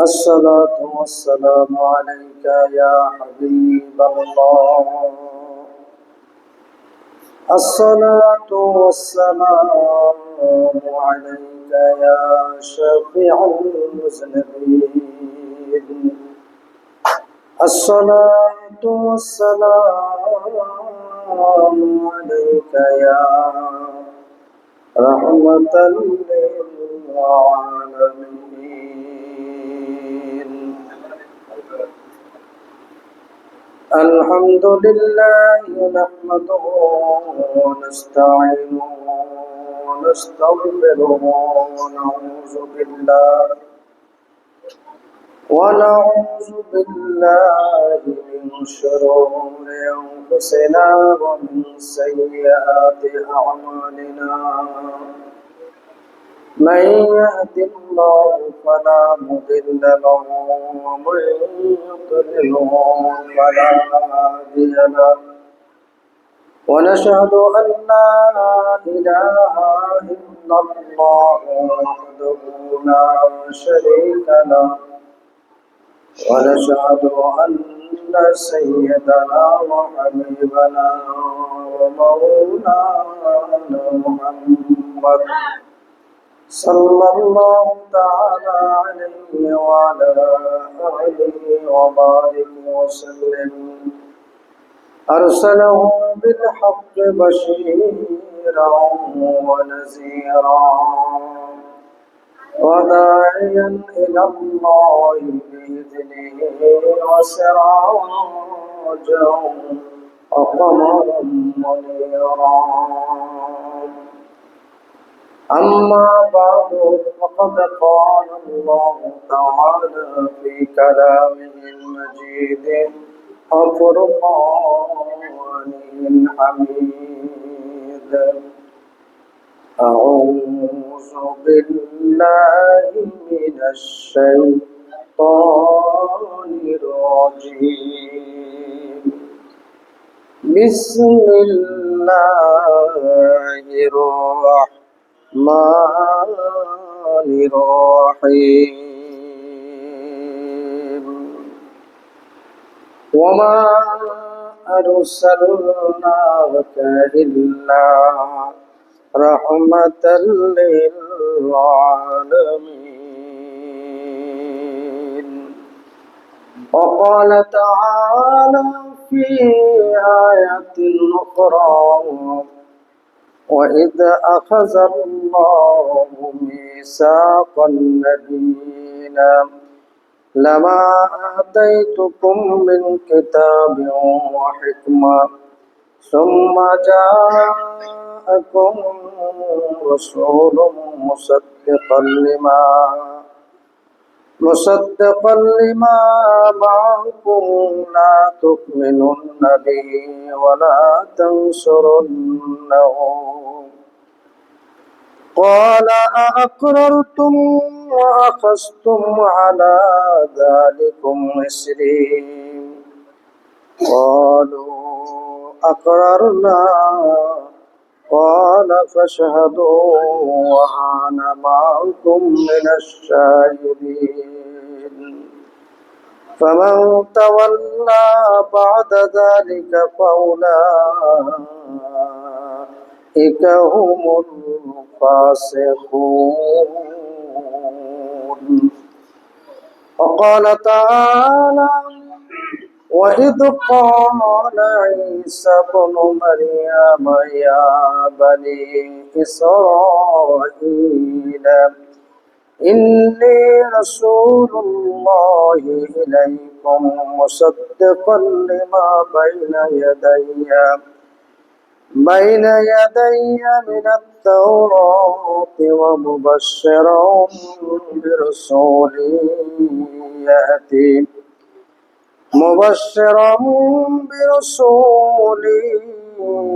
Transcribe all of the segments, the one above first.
الصلاة والسلام عليك يا حبيب الله. الصلاة والسلام عليك يا شفيع المذنبين. الصلاة والسلام عليك يا رحمة للعالمين. الحمد لله نحمده ونستعينه ونستغفره ونعوذ بالله من شرور أنفسنا ومن سيئات أعمالنا. من يهد الله فلا مضل له ومن يضلله فلا هادي له. ونشهد أن لا إله إلا الله وحده لا شريك له. ونشهد أن سيدنا وحبيبنا ومولانا محمد صلى الله تعالى عليه وعلى آله وبارك وسلم. أرسله بالحق بشيرا ونذيرا وداعيا إلى الله بإذنه وسراجا وقمرا منيرا. أما بعد فقد قال الله تعالى في كلامه المجيد وفرقانه الحميد. أعوذ بالله من الشيطان الرجيم. بسم الله الرحمن الرحيم. وما أرسلناك إلا رحمة للعالمين. وقال تعالى في آية أخرى: وإذ أخذ الله ميثاق النبيين لما آتيتكم من كتاب وحكمة ثم جاءكم رسول مصدقا لما معكم لا تؤمنن به ولا تنصرنه. قال أأقررتم وأخذتم على ذلكم إصري؟ قالوا أقررنا. قال فاشهدوا وأنا معكم من الشاهدين. فمن تولى بعد ذلك فأولئك هم الفاسقون. وقال تعالى: وإذ قال عيسى ابن مريم يا بني إسرائيل إني رسول الله إليكم مصدقا لما بين يدي من التوراة ومبشرا برسول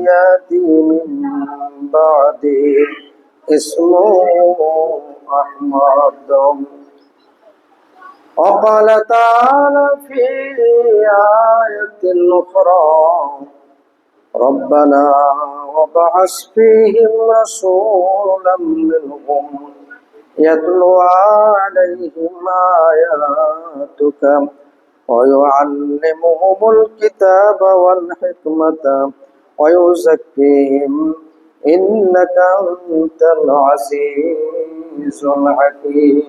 يأتي من بعدي اسمه أحمد. وقال تعالى في آية أخرى: ربنا وابعث فيهم رسولا منهم يتلو عليهم آياتك ويعلمهم الكتاب والحكمة ويزكيهم إنك أنت العزيز الحكيم.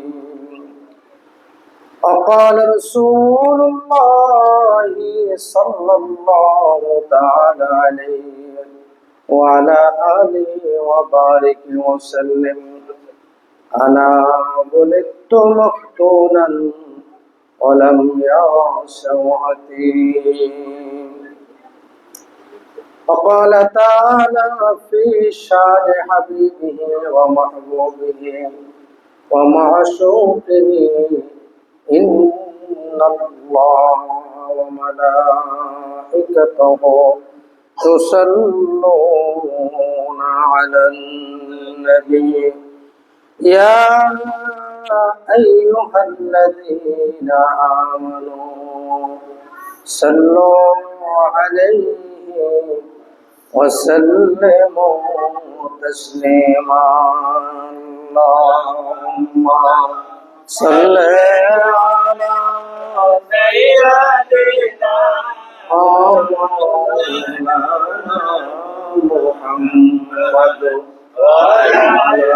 وقال رسول الله صلى الله تعالى عليه وعلى آله وبارك وسلم: أنا ولدت مختونا ولم يعصوتي. وقال تعالى في شان حبيبه ومحبوبه ومعشوقه: إن الله وملائكته يصلون على النبي يا أيها الذين آمنوا صلوا عليه وسلموا تسليما. اللهم صل على سيدنا مولانا محمد وعلى آل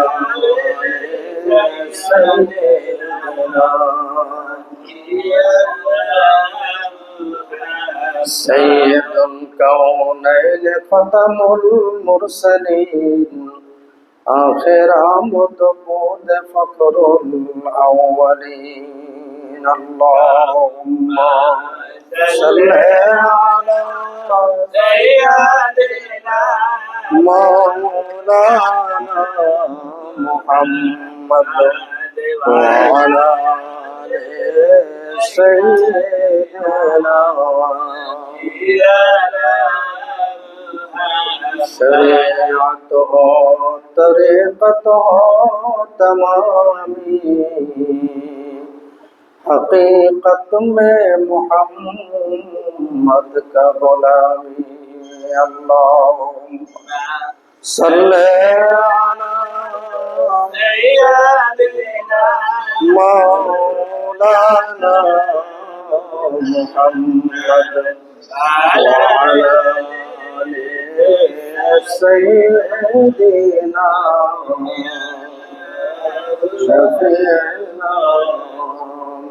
سيدنا سيد الكونين ختم المرسلين آخر عمد بود فقر الأولين. اللهم صل على سيدنا مولانا محمد وعلى آل سيدنا शरीअत तरीक़त तमामी हकीकत में मोहम्मद का गुलामी। अल्लाहुम्मा सल्ले अला सय्यिदिना मौलाना मुहम्मद वअला सय्यिदिना शफीअना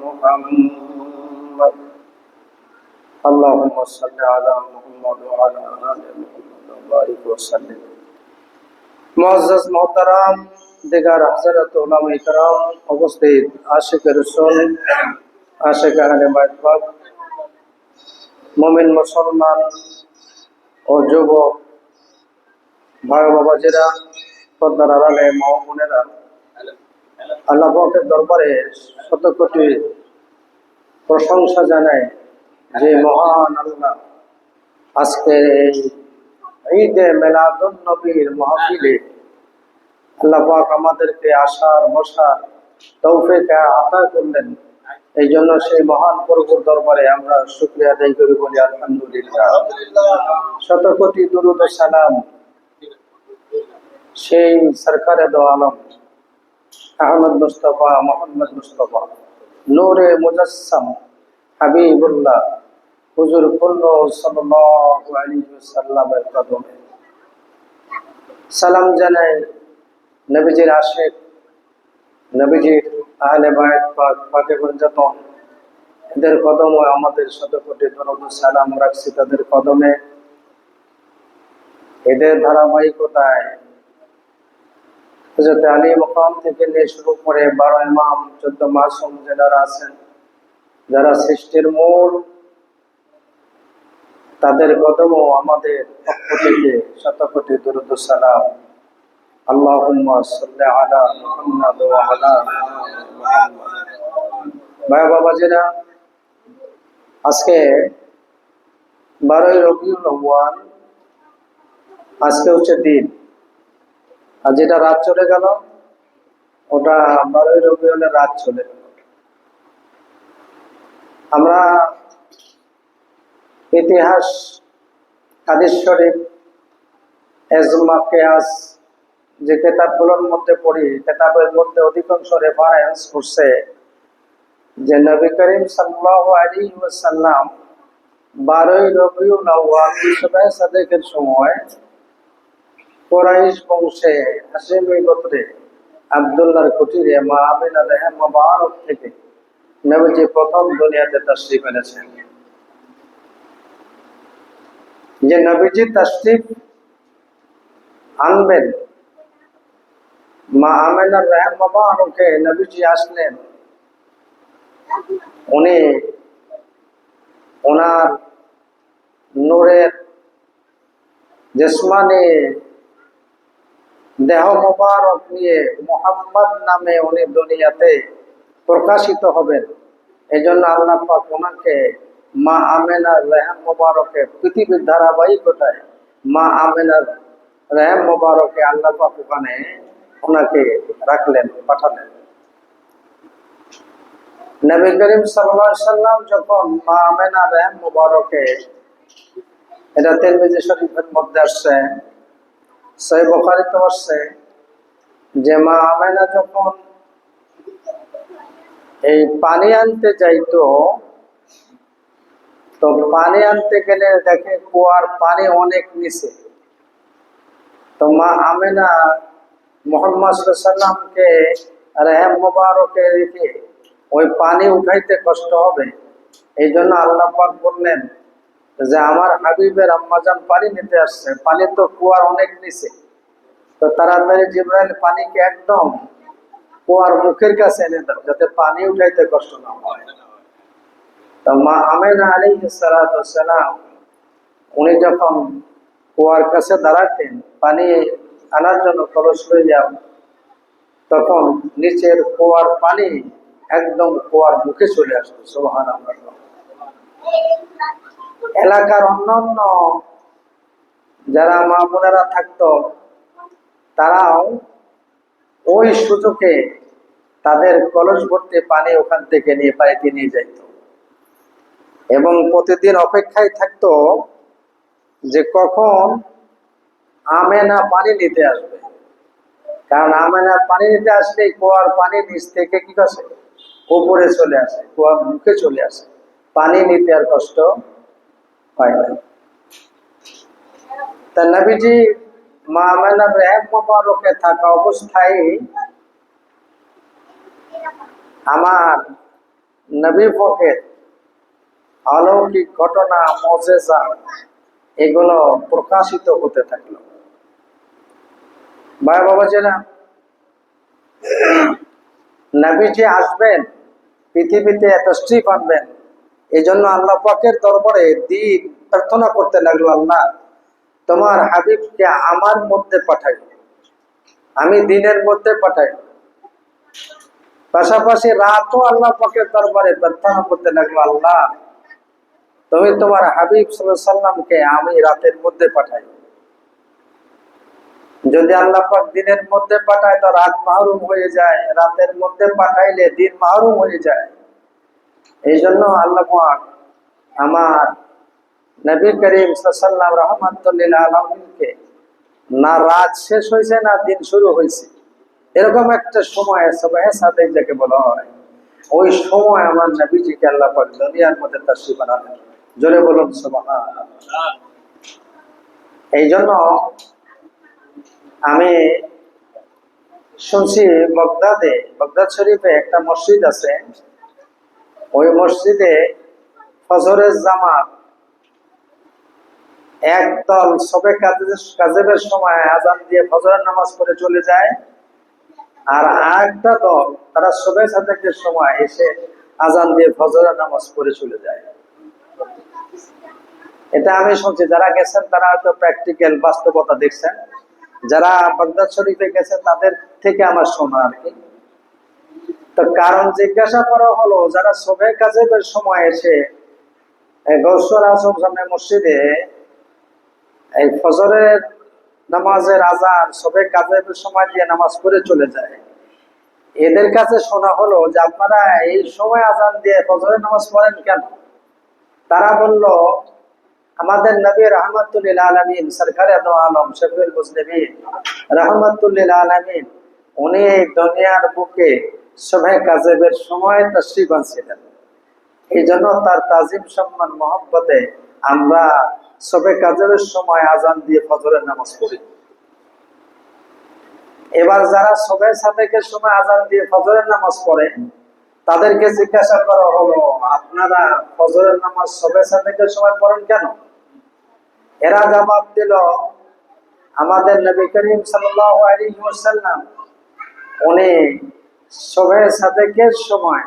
मुहम्मद। अल्लाहुम्मा सल्ली अला मुहम्मद व अला आलि मुहम्मद व बारिक व सल्लिम। मुअज़्ज़ज़ मोहतरम दिगार हज़रत उलमा इकराम उपस्थित आशिक रसूल आशिक अहले बैत पाक मुमिन मुसलमान ও যুবক ভাই বাবাজিরা, পর্দার আড়ালে মা ও বোনেরা, আল্লাহ পাকের দরবারে শত কোটি প্রশংসা জানায় যে মহান আল্লাহ আজকে এই ঈদে মিলাদুন নবীর মাহফিলে আল্লাহ পাক আমাদেরকে আসার বসার তৌফিক আতা করলেন। এই জন্য সেই মহান প্রভুর দরবারে আমরা শুকরিয়া আদায় করি, বলি আলহামদুলিল্লাহ। শত কোটি দুরূদ ও সালাম সেই সরকারে দো আলম আহমদ মুস্তফা মোহাম্মদ মুস্তফা নূরে মুজাসসাম হাবিবুল্লাহ হুজুর কুল্লু সাল্লাল্লাহু আলাইহি ওয়াসাল্লামের কদমে সালাম জানাই। নবীজির আশিক, নবীজির আহলে বাইত পাক পাকে গুঞ্জাতন, এদের কদমে আমাদের শত কোটি দরুদ ও সালাম রাখছি তাদের কদমে। এদের ধারাবাহিকতায় হযরত আলী মুকাম থেকে নিয়ে শুরু করে 12 ইমাম 14 মাসুম যারা আছেন, যারা সৃষ্টির মূল, তাদের কদমও আমাদের পক্ষ থেকে শত কোটি দরুদ ও সালাম। আল্লাহুম্মা সাল্লি আলা মুহাম্মাদ ওয়া আলা মুহাম্মাদ। ভাই বাবাজিরা, আজকে 12 রবিউল আউয়াল, আজকে হচ্ছে দিন, আর যেটা রাত চলে গেল ওটা 12 রবিউলের রাত চলে গেল। আমরা ইতিহাস, হাদিস শরীফ, এজমা, কিয়াস যে কিতাবগুলোর মধ্যে পড়ি, কিতাবের মধ্যে অধিকাংশ রেফারেন্স করছে যে নবী করিম সাল্লাল্লাহু আলাইহি ওয়াসাল্লাম 12ই রবিউল আউয়াল শবে সাদেকের সময় কুরাইশ বংশে হাশিমি গোত্রে আব্দুল্লাহর কুটিরে মা আমিনার রহম মুবারক থেকে নবীজি প্রথম দুনিয়াতে তাশরীফ এনেছেন। যে নবীজি তাশরীফ আনবেন, মা আমিনার রহম মুবারকে নবীজি আসলেন, উনি ওনার নূরের জিসমানি দেহ মোবারক নিয়ে মুহাম্মদ নামে উনি দুনিয়াতে প্রকাশিত হবেন। এই জন্য আল্লাহ পাক ওনাকে মা আমিনার রহম মোবারকে পৃথিবীর ধারাবাহিকতায় মা আমিনার রহম মোবারকে আল্লাহ পাক ওখানে ওনাকে রাখলেন, পাঠালেন। নবী করিম সাল্লাল্লাহু আলাইহি সাল্লাম যখন মা আমিনার রহম মোবারকে, এটা তিরমিজি শরীফের মধ্যে আসছে, সহিহ বুখারীতে আসছে যে মা আমিনা যখন এই পানি আনতে যাইতো, তো পানি আনতে গেলে দেখে কুয়ার পানি অনেক নিচে। তো মা আমিনা মুহাম্মদ সাল্লাল্লাহু আলাইহি সাল্লামকে রহম মোবারকে রেখে ওই পানি উঠাইতে কষ্ট হবে, এই জন্য আল্লাহ পাক বললেন যে আমার হাবিবের আম্মাজান পানি নিতে আসছে, পানি তো কুয়ার অনেক নিচে, তো তাড়াতাড়ি জিবরাইল পানিকে একদম কুয়ার মুখের কাছে এনে দাও যাতে পানি উঠাইতে কষ্ট না হয়। তো মা আমিনা আলাইহিস সালাতু ওয়াস সালাম উনি যখন কুয়ার কাছে দাঁড়াতেন পানি আনার জন্য কলস লয়ে যাও, তখন নিচের কুয়ার পানি একদম কুয়ার মুখে চলে আসতো। সুবহানাল্লাহ। এলাকার অন্যান্য যারা মা বোনেরা থাকতো, তারাও ওই সুযোগে তাদের কলস ভর্তি পানি ওখান থেকে নিয়ে বাড়িতে নিয়ে যাইত এবং প্রতিদিন অপেক্ষায় থাকতো যে কখন আমেনা পানি নিতে আসবে। কারণ আমেনা পানি নিতে আসলে কুয়ার পানি নিচ থেকে কি করছে, উপরে চলে আসে, কুয়ার মুখে চলে আসে, পানি নিতে আর কষ্ট হয় না। তা নবীজি মা আমিনার রহম মুবারকে থাকা অবস্থায় আমার নবী পক্ষের অলৌকিক ঘটনা, মুজিজা এগুলো প্রকাশিত হতে থাকলো। ভাই বাবাজিরা, নবীজি আসবেন পৃথিবীতে তাশরীফ আনবেন, এই জন্য আল্লাহ পাকের দরবারে দিন প্রার্থনা করতে লাগলো, আল্লাহ তোমার হাবিবকে আমার মধ্যে পাঠাই, আমি দিনের মধ্যে পাঠাই। পাশাপাশি রাতও আল্লাহ পাকের দরবারে প্রার্থনা করতে লাগলো, আল্লাহ তুমি তোমার হাবিব সাল্লাল্লাহু আলাইহি সাল্লামকে আমি রাতের মধ্যে পাঠাই। যদি আল্লাহ পাক দিনের মধ্যে পাঠায় তো রাত মাহরুম হয়ে যায়, রাতের মধ্যে পাঠাইলে দিন মাহরুম হয়ে যায়। এই জন্য আল্লাহ পাক আমার নবী করিম সাল্লাল্লাহু আলাইহি সাল্লাম রাহমাতুল লিল আলামিনকে না রাত শেষ হয়েছে না দিন শুরু হয়েছে, এরকম একটা সময় সুবহে সাদেক যাকে বলা হয়, ওই সময় আমার নবীজিকে আল্লাহ পাক দুনিয়ার মধ্যে তাশরীফ আনালেন। জোরে বলুন সুবহানাল্লাহ। এই জন্য আমি শুনছি বাগদাদ শরীফে একটা মসজিদ আছে, ওই মসজিদে ফজরের জামাত একদল সবে কাজেবের সময় আজান দিয়ে ফজরের নামাজ পড়ে চলে যায়, আর আরেকটা দল তারা সবে সাদেকের সময় এসে আজান দিয়ে ফজরের নামাজ পড়ে চলে যায়। এটা আমি শুনছি, যারা গেছেন তারা হয়তো প্র্যাকটিক্যাল বাস্তবতা দেখছেন, যারা বাগদাদ শরীফে গেছে তাদের থেকে আমার শোনা আর কি। তো কারণ জিজ্ঞাসা করা হলো, যারা সবে কাজেবের সময় এসে গৌসুল আজম জামে মসজিদে এই ফজরের নামাজের আজান সবে কাজেবের সময় দিয়ে নামাজ পড়ে চলে যায়, এদের কাছে শোনা হলো যে আপনারা এই সময় আজান দিয়ে ফজরের নামাজ পড়েন কেন? তারা বলল আমাদের নবী রাহমাতুল লিল আলামিন সরকারে দো আলম শফিউল মুজনিবিন রাহমাতুল লিল আলামিন উনি এই দুনিয়ার বুকে শবে কাজেবের সময় তাশরীফ আনছিলেন। এই জন্য তার তাজিম সম্মান মহব্বতে আমরা শবে কাজেবের সময় আজান দিয়ে ফজরের নামাজ পড়ি। এবার যারা শবে সাদেকের সময় আজান দিয়ে ফজরের নামাজ পড়ে তাদেরকে জিজ্ঞাসা করা হলো, আপনারা ফজরের নামাজ শবে সাদেকের সময় পড়েন কেন? এরা জবাব দিল, আমাদের নবী করিম সাল্লাল্লাহু আলাইহি ওয়াসাল্লাম উনি শবে সাদেকের সময়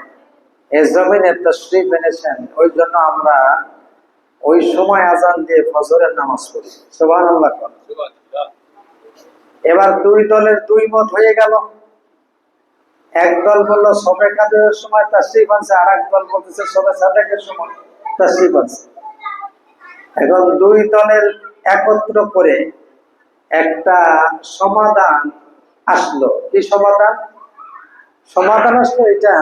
এই জমিনে তাশরীফ এনেছেন, ওই জন্য আমরা ওই সময় আজান দিয়ে ফজরের নামাজ পড়ি। সুবহানাল্লাহ। এবার দুই দলের দুই মত হয়ে গেল। একদল বলল শবে কাজের সময় তাশরীফ আনছে, আর এক দল বলতেছে শবে সাদেকের সময় তাশরীফ আনছে। এখন দুই দলের একত্র করে একটা সমাধান আসলো। কি সমাধান? সমাধান আসলো এটা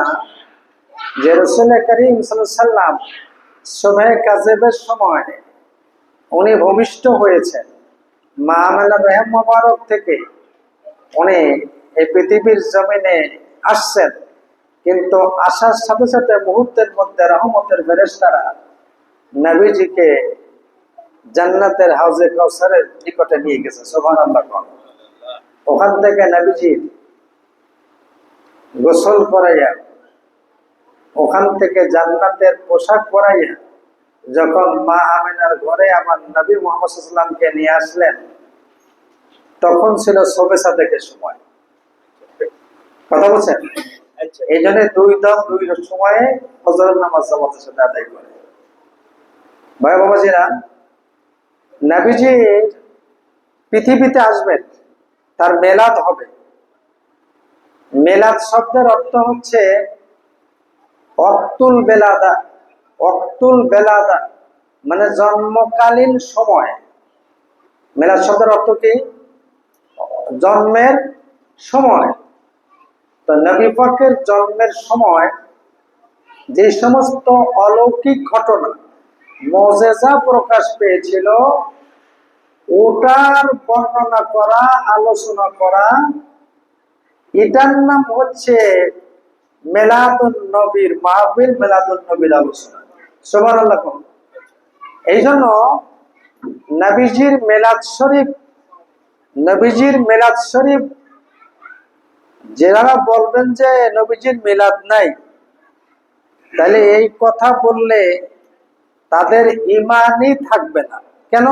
যে রাসূল করিম সাল্লাল্লাহু আলাইহি ওয়াসাল্লাম শবে কাজেবের সময় উনি ভূমিষ্ঠ হয়েছেন, মা আমেনার রহম মোবারক থেকে উনি এই পৃথিবীর জমিনে আসছেন, কিন্তু আসার সাথে সাথে মুহূর্তের মধ্যে রহমতের ফেরেশতারা নবীজিকে জান্নাতের হাউজে কাউসারের নিকটে নিয়ে গেছে। সুবহানাল্লাহ। ওখান থেকে নবীজি গোসল করাইয়া, ওখান থেকে জান্নাতের পোশাক পরাইয়া যখন মা আমেনার ঘরে আমার নবী মুহাম্মদ সাল্লাল্লাহু আলাইহি ওয়াসাল্লামকে নিয়ে আসলেন, তখন ছিল শবে সাদেকের সময়। কথা বলছেন? এই জন্য দুই দল দুই সময়ে ফজরের নামাজ জামাতের সাথে আদায় করে। ভাই বাবাজিরা, নবীজি পৃথিবীতে আসবেন, তার মেলাদ হবে। মেলাদ শব্দের অর্থ হচ্ছে অক্তুল বেলাদা। অক্তুল বেলাদা মানে জন্মকালীন সময়। মেলাদ শব্দের অর্থ কি? জন্মের সময়। তো নবী পাকের জন্মের সময় যে সমস্ত অলৌকিক ঘটনা মুজিজা প্রকাশ পেয়েছিল, ওটার বর্ণনা করা, আলোচনা করা, এটার নাম হচ্ছে মিলাদুন নবীর মাহফিল, মিলাদুন নবীর আলোচনা। সুবহানাল্লাহ। এই জন্য নবীজির মিলাদ শরীফ, নবীজির মিলাদ শরীফ যারা বলবেন যে নবীজির মিলাদ নাই, তাহলে এই কথা বললে তাদের ঈমানই থাকবে না। কেন?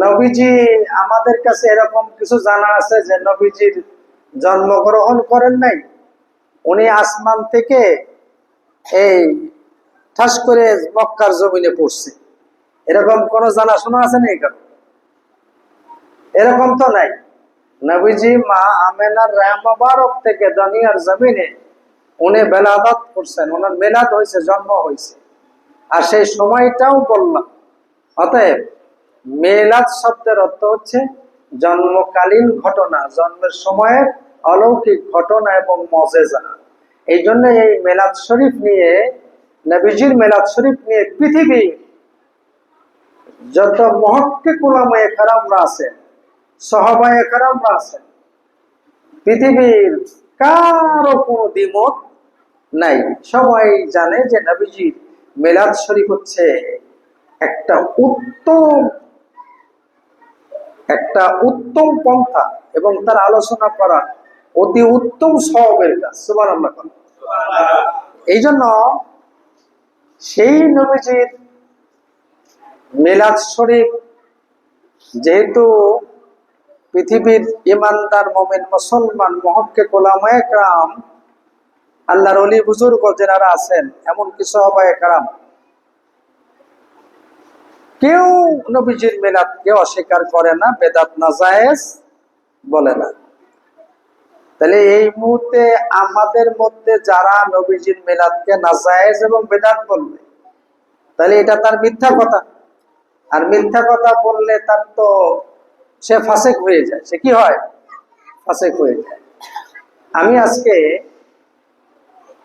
নবীজি আমাদের কাছে এরকম কিছু জানা আছে যে নবীজির জন্মগ্রহণ করেন নাই, উনি আসমান থেকে এই ঠাস করে মক্কার জমিনে পড়ছে, এরকম কোন জানাশোনা আছে না? এরকম তো নাই। নবীজি মা আমেনার রহম মোবারক থেকে দুনিয়ার জমিনে উনি বেলাদত করছেন, ওনার মিলাদ হয়েছে, জন্ম হয়েছে, আর সেই সময়টাও বললাম। অতএব মিলাদ শব্দের অর্থ হচ্ছে জন্মকালীন ঘটনা, জন্মের সময়ের অলৌকিক ঘটনা এবং মুজিজা। এই জন্য এই মিলাদ শরীফ নিয়ে, নবীজির মিলাদ শরীফ নিয়ে পৃথিবীর যত মুহাক্কিক উলামায়ে কেরামরা আছেন, সাহাবায়ে কেরামরা আছেন, পৃথিবীর কারো কোনো দ্বিমত নাই। সবাই জানে যে নবীজির মিলাদ শরীফ হচ্ছে একটা উত্তম পন্থা এবং তার আলোচনা করা অতি উত্তম সওয়াবের কাজ। সুবহানাল্লাহ। এই জন্য সেই নবীজির মিলাদ শরীফ যেহেতু পৃথিবীর ইমানদার মুমিন মুসলমান মুহাক্কিক উলামায়ে কেরাম, আল্লাহর ওলি বুজুর্গ যারা আছেন, এমনকি সাহাবায়ে কেরাম, কেউ নবীজির মিলাদকে অস্বীকার করে না, বেদাত নাজায়েজ বলে না। তাহলে এই মুহূর্তে আমাদের মধ্যে যারা নবীজির মিলাদকে নাজায়েজ এবং বেদাত বলবে, তাহলে এটা তার মিথ্যা কথা। আর মিথ্যা কথা বললে তার তো সে ফাসেক হয়ে যায়। সে কি হয়? ফাসেক হয়ে যায়। আমি আজকে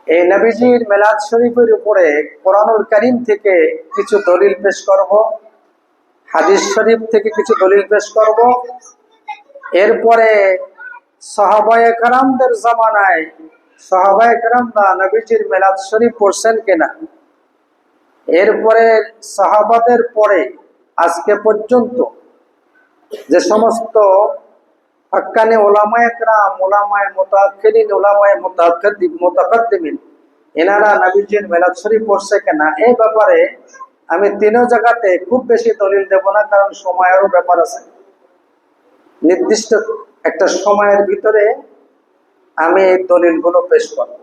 এই নবীজির মিলাদ শরীফের উপরে কোরআনুল কারীম থেকে কিছু দলিল পেশ করব হাদিস শরীফ থেকে কিছু দলিল পেশ করব। এরপরে সাহাবায়ে কেরামদের জামানায় সাহাবায়ে কেরামরা নবীজির মিলাদ শরীফ পড়ছেন কিনা, এরপরে সাহাবাদের পরে আজকে পর্যন্ত যে সমস্ত হাক্কানি ওলামায়ে কেরাম, ওলামায়ে মুতাআখিরিন, ওলামায়ে মুতাকাদ্দিমিন এনারা নবীজির মিলাদ শরীফ পড়ছে কিনা, এই ব্যাপারে আমি তিনও জায়গাতে খুব বেশি দলিল দেব না, কারণ সময়েরও ব্যাপার আছে। নির্দিষ্ট একটা সময়ের ভিতরে আমি এই দলিলগুলো পেশ করব।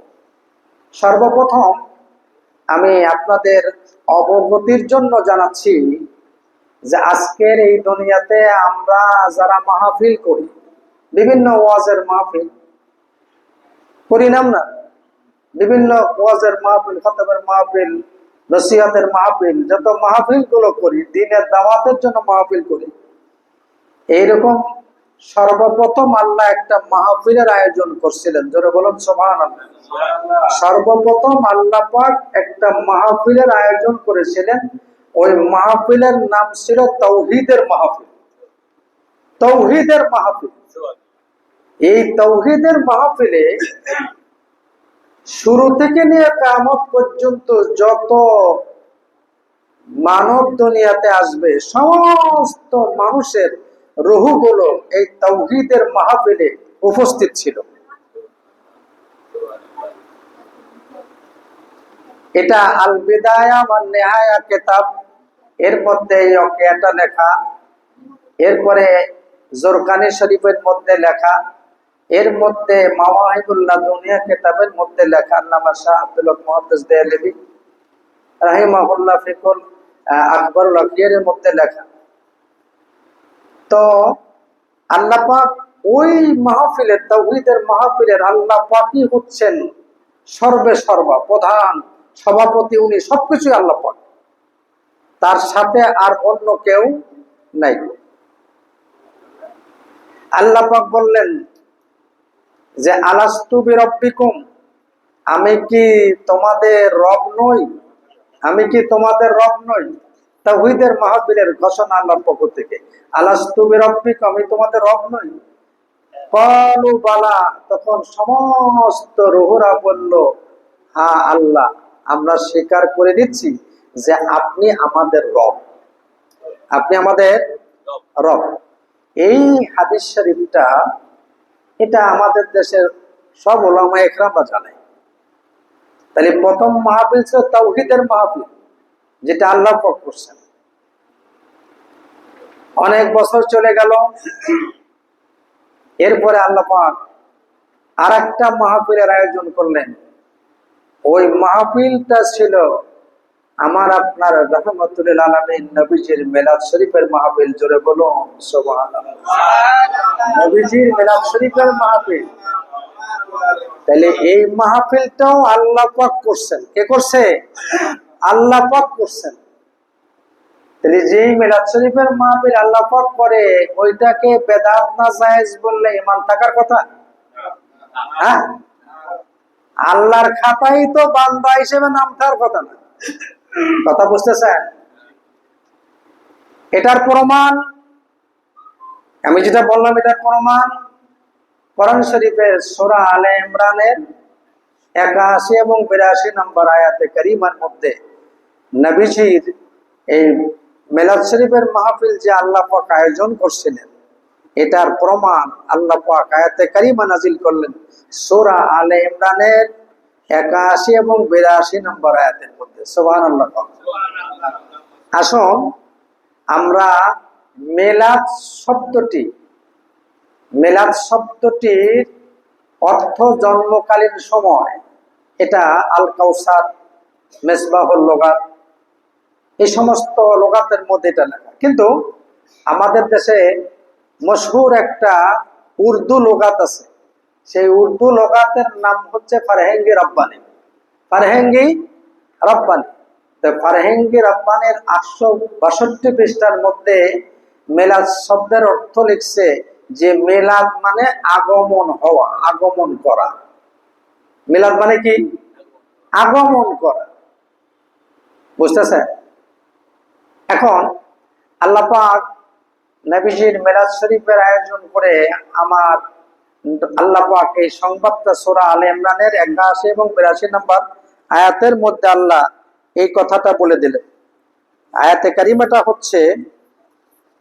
সর্বপ্রথম আমি আপনাদের অবগতির জন্য জানাচ্ছি যে আজকের এই দুনিয়াতে আমরা যারা মাহফিল করি, বিভিন্ন ওয়াজের মাহফিল করি নাম না, বিভিন্ন ওয়াজের মাহফিল, খতমের মাহফিল, নসিহতের মাহফিল, যত মাহফিল গুলো করি, দ্বীনের দাওয়াতের জন্য মাহফিল করি। এইরকম সর্বপ্রথম আল্লাহ একটা মাহফিলের আয়োজন করছিলেন, জোরে বলুন সুবহানাল্লাহ। সর্বপ্রথম আল্লাহ পাক একটা মাহফিলের আয়োজন করেছিলেন, ওই মাহফিলের নাম ছিল তাওহীদের মাহফিল। তাওহীদের মাহফিল। এই তাওহীদের মাহফিলে শুরু থেকে নিয়ে কিয়ামত পর্যন্ত যত মানব দুনিয়াতে আসবে, সমস্ত মানুষের রূহগুলো এই তাওহীদের মাহফিলে উপস্থিত ছিল। এটা আল বিদায়া ওয়ান নিহায়া কিতাব, এর মধ্যে এই ওয়াকিয়াটা লেখা। এরপরে জোরকানি শরীফের মধ্যে লেখা। এর মধ্যে মাওয়াহিবুল লাদুনিয়া কিতাবের মধ্যে লেখা। আল্লামা শাহ আব্দুল হক মুহাদ্দিস দেহলভী রাহিমাহুল্লাহ ফিকুল আকবরুল আকিয়ারের মধ্যে লেখা। তো আল্লাহ পাক ওই মাহফিলের, তাওহীদের মাহফিলের আল্লাহ পাকই হচ্ছেন সর্বে সর্বা, প্রধান সভাপতি, উনি সবকিছুই আল্লাহ পাক, তার সাথে আর অন্য কেউ নাই। আল্লাহ পাক বললেন যে আলাস্তু বিরব্বিকুম, আমি কি তোমাদের রব নই? আমি কি তোমাদের রব নই? তাওহীদের মাহফিলের ঘোষণা আল্লাহর পক্ষ থেকে, আলাস্তু বিরব্বিকুম, আমি তোমাদের রব নই? ক্বালু বালা, তখন সমস্ত রূহরা বলল, হ্যাঁ আল্লাহ, আমরা স্বীকার করে নিচ্ছি যে আপনি আমাদের রব, আপনি আমাদের রব। এই হাদিস শরীফটা, এটা আমাদের দেশের সব উলামায়ে ইকরামরা জানে। তাহলে প্রথম মাহফিল ছিল তাওহীদের মাহফিল, যেটা আল্লাহ পাক করছেন। অনেক বছর চলে গেল, এরপরে আল্লাহ পাক আরেকটা মাহফিলের আয়োজন করলেন। ওই মাহফিলটা ছিল আমার আপনার রাহমাতুল লিল আলামিন নবীজির মিলাদ শরীফের মাহফিল। জোরে বলুন সুবহানাল্লাহ। নবীজির মিলাদ শরীফের মাহফিল। তাহলে এই মাহফিলটাও আল্লাহ পাক করছেন। কে করছে? আল্লাহ পাক করছেন। তাহলে যেই মিলাদ শরীফের মাহফিল আল্লাহ পাক করে, ওইটাকে বেদাত না জায়েজ বললে ঈমান থাকার কথা? হ্যাঁ, আল্লাহর খাতায় তো বান্দা হিসেবে নাম থাকার কথা না। কথা বুঝতেছেন? এটার প্রমাণ আমি যেটা বললাম, এটার প্রমাণ কোরআন শরীফের সূরা আলে ইমরানের ৮১ এবং ৮২ নম্বর আয়াতে কারিমার মধ্যে নবীজির এই মিলাদ শরীফের মাহফিল যে আল্লাহ পাক আয়োজন করছিলেন, এটার প্রমাণ আল্লাহ পাক আয়াতে কারিমা নাজিল করলেন সূরা আলে ইমরানের ৮১ এবং ৮২ নম্বর আয়াতের মধ্যে। সুবহানাল্লাহ। আসুন আমরা মিলাদ শব্দটির অর্থ জন্মকালীন সময়, এটা আল কাউসার, মিসবাহুল লুগাত, এই সমস্ত লুগাতের মধ্যে এটা লেখা। কিন্তু আমাদের দেশে মশহুর একটা উর্দু লুগাত আছে, সেই উর্দু লুগাতের নাম হচ্ছে ফারহেঙ্গি রব্বানি। ফারহেঙ্গি রব্বানি। তো ফারহেঙ্গি রব্বানির ৮৬২ পৃষ্ঠার মধ্যে মিলাদ শব্দের অর্থ লিখছে যে মিলাদ মানে আগমন হওয়া, আগমন করা। মিলাদ মানে কি? আগমন করা। বুঝতেছে? এখন আল্লাহ পাক নবীজির মিলাদ শরীফের আয়োজন করে আমার আল্লাহ পাক এই সংবাদটা সূরা আলে ইমরানের 81 এবং 82 নম্বর আয়াতের মধ্যে আল্লাহ এই কথাটা বলে দিলেন। আয়াতে কারিমাটা হচ্ছে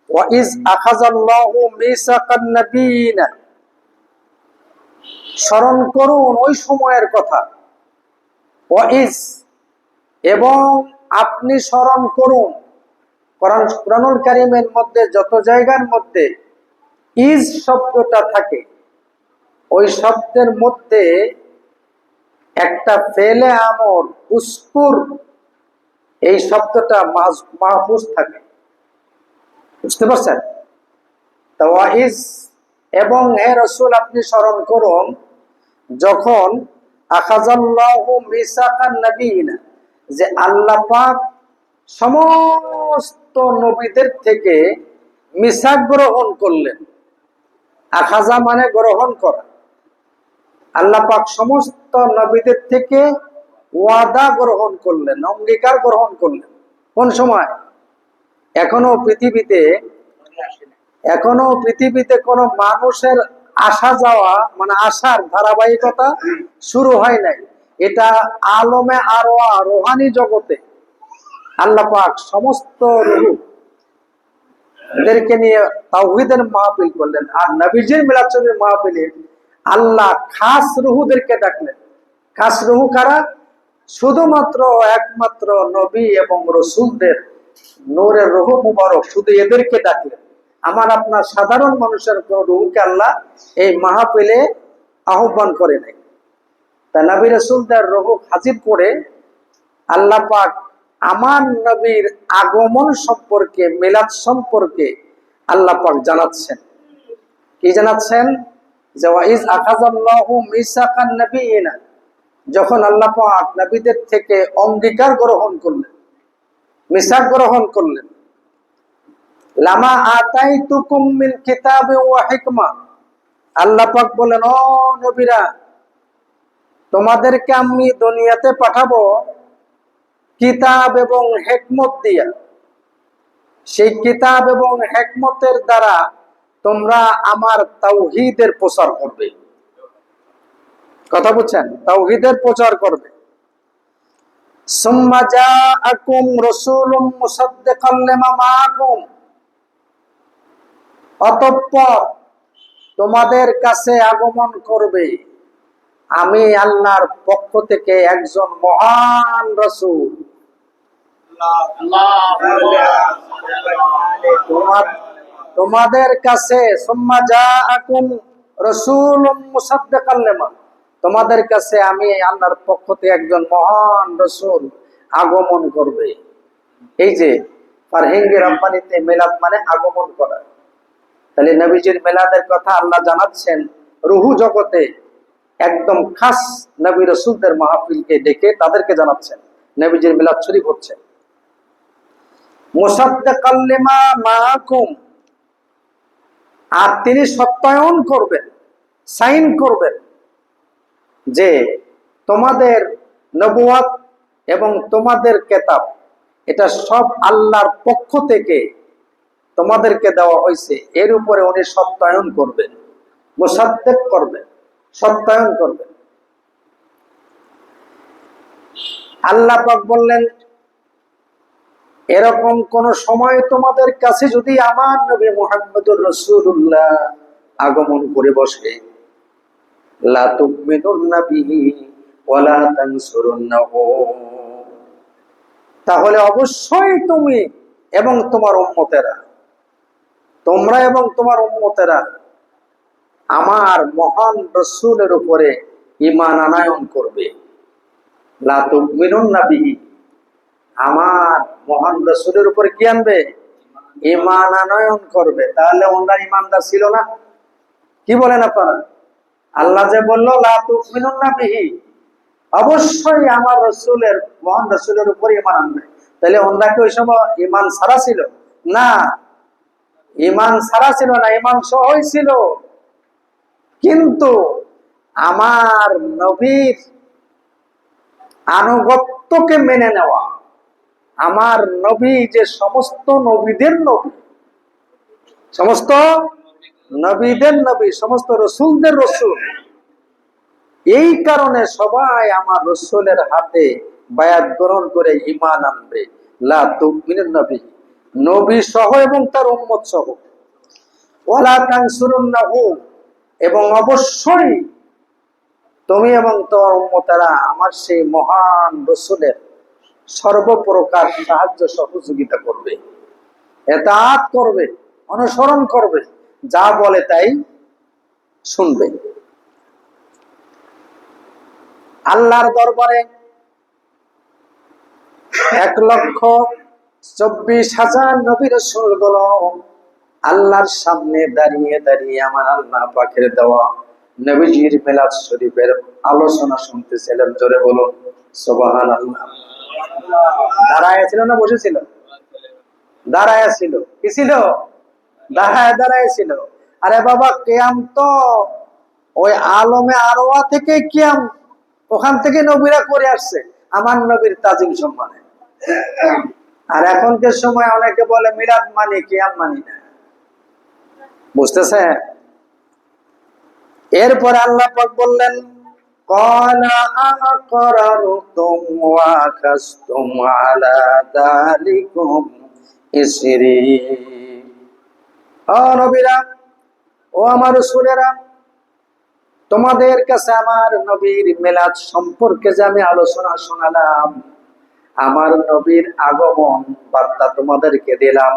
ওয়াইজ আখাযাল্লাহু মিসাকান নাবিয়িনা, স্মরণ করুন ওই সময়ের কথা। ওয়াইজ, এবং আপনি স্মরণ করুন। কুরআনুল কারীমের মধ্যে যত জায়গার মধ্যে ইজ শব্দটা থাকে, ওই শব্দের মধ্যে একটা ফেলে আমর উস্কুর, এই শব্দটা মাহফুজ থাকে। বুঝতে পারছেন? তাওয়াইজ, এবং হে রাসূল আপনি স্মরণ করুন যখন আখাযাল্লাহু মিসাকান নাবিয়িনা, যে আল্লাহ পাক সমস্ত নবীদের থেকে মিসাক গ্রহণ করলেন। আখাযা মানে গ্রহণ করা। আল্লাহ পাক সমস্ত নবীদের থেকে ওয়াদা গ্রহণ করলেন, অঙ্গীকার গ্রহণ করলেন। কোন সময়? এখনো পৃথিবীতে কোনো মানুষের আসা যাওয়া মানে আসার ধারাবাহিকতা শুরু হয় নাই। এটা আলমে আরওয়া, রোহানি জগতে আল্লাহ পাক সমস্ত রূহদেরকে নিয়ে তাওহীদের মাহফিল করলেন। আর নবীজির মিলাদ শরীফের মাহফিলে আল্লাহ খাস রূহদেরকে ডাকলেন। খাস রূহ কারা? শুধুমাত্র একমাত্র নবী এবং রাসূলদের নূরের রূহ মুবারক, শুধু এদেরকে ডাকলেন। আমার আপনার সাধারণ মানুষের কোন রূহকে আল্লাহ এই মাহফিলে আহ্বান করে নাই। তা নবী রাসূলদের রূহ হাজির করে আল্লাহ পাক আমার নবীর আগমন সম্পর্কে, মিলাদ সম্পর্কে আল্লাহ পাক জানাচ্ছেন। কি জানাচ্ছেন? যে ওয়াইজ আখাযাল্লাহু মিসাকান নাবিয়িনা, যখন আল্লাহ পাক নবীদের থেকে অঙ্গীকার গ্রহণ করলেন, মিসাক গ্রহণ করলেন। লামা আতাইতুকুম মিন কিতাবিন ওয়া হিকমা, আল্লাহ পাক বলেন ও নবীরা, তোমাদেরকে আমি দুনিয়াতে পাঠাবো কিতাব এবং হিকমত দিয়া। সেই কিতাব এবং হিকমতের দ্বারা তোমরা আমার তাওহীদের প্রচার করবে। কথা বুঝছেন? তাওহীদের প্রচার করবে। সুম্মা জাআকুম রাসূলুম মুসাদ্দিকাল লিমা মাআকুম, অতঃপর তোমাদের কাছে আগমন করবে আমি আল্লাহর পক্ষ থেকে একজন মহান রাসূল। তোমাদের কাছে সুম্মা জাআকুম রাসূলুম মুসাদ্দিকাল লিমা, তোমাদের কাছে আমি আল্লাহর পক্ষ থেকে একজন মহান রাসূল আগমন করবে। এই যে ফারহিঙ্গে রব্বানিতে মিলাদ মানে আগমন করা। তাহলে নবীজির মিলাদের কথা আল্লাহ জানাচ্ছেন রুহু জগতে একদম খাস নবী রাসূলদের মাহফিলকে ডেকে তাদেরকে জানাচ্ছেন নবীজির মিলাদ শরীফ হচ্ছে মুসাদ্দিকাল লিমা মাআকুম, আর তিনি সত্যায়ন করবেন, সাইন করবেন যে তোমাদের নবুয়ত এবং তোমাদের কিতাব এটা সব আল্লাহর পক্ষ থেকে তোমাদেরকে দেওয়া হয়েছে, এর উপরে উনি সত্যায়ন করবেন, মুসাদ্দিক করবেন, সত্যায়ন করবেন। আল্লাহ পাক বললেন এরকম কোন সময় তোমাদের কাছে যদি আমার নবী মুহাম্মদুর রাসূলুল্লাহ আগমন করে বসে, লা তুমিনুন্না বিহি ওয়া লা তানসুরুন্নাহু, তাহলে অবশ্যই তুমি এবং তোমার উম্মতেরা, তোমরা এবং তোমার উম্মতেরা আমার মহান রাসূলের উপরে ঈমান আনয়ন করবে। লা তুমিনুন্না বিহি, আমার মহান রাসূলের উপরে কি আনবে? ঈমান আনয়ন করবে। তাহলে ওনার ঈমানদার ছিল না? কি বলেন আপনারা? আল্লাহ যে বললো লা তুমিনুন্না বিহি, অবশ্যই আমার রাসূলের, মহান রাসূলের উপরে ঈমান আনবে। তাহলে ওনারা কি ওই সময় ঈমান ছাড়া ছিল? না, ঈমান ছাড়া ছিল না, ঈমান সহই ছিল। কিন্তু আমার নবীর আনুগত্যকে মেনে নেওয়া, আমার নবী যে সমস্ত নবীদের নবী, সমস্ত নবীদের নবী, সমস্ত রসুলদের রসুল। এই কারণে সবাই আমার রসুলের হাতে বায়াত গ্রহণ করে ঈমান আনবে। লা তুমিনুন নবী, নবী সহ এবং তার উম্মত সহ। ওয়ালা তানসুরুন্নাহু, এবং অবশ্যই তুমি এবং তোমার উম্মতেরা আমার সেই মহান রসুলের সর্বপ্রকার সাহায্য সহযোগিতা করবে, এতাআত করবে, অনুসরণ করবে, যা বলে তাই শুনবে। আল্লাহর দরবারে 1,24,000 নবী রাসূল গুলো আল্লাহর সামনে দাঁড়িয়ে দাঁড়িয়ে আমার আল্লাহ পাকের দেওয়া নবীজির মিলাদ শরীফের আলোচনা শুনতেছিলেন। জোরে বলুন সুবহানাল্লাহ। দাঁড়ায় ছিল না বসেছিল? দাঁড়ায় ছিল। কি ছিল? দাঁড়ায় ছিল। আরে বাবা, কিয়াম তো ওই আলমে আরওয়া থেকে কিয়াম, ওখান থেকে নবীরা করে আসছে আমার নবীর তাজিম সম্মানে। আর এখনকার সময় অনেকে বলে মিলাদ মানি, কিয়াম মানি না। বুঝতেছে? এরপর আল্লাহ পাক বললেন, ক্বালা আ'আকরারতুম ওয়া আখাযতুম আলা যালিকুম ইসরি। ও নবীরা, ও আমার রাসূলেরা, তোমাদের কাছে আমার নবীর মিলাদ সম্পর্কে যে আমি আলোচনা শোনালাম, আমার নবীর আগমন বার্তা তোমাদেরকে দিলাম,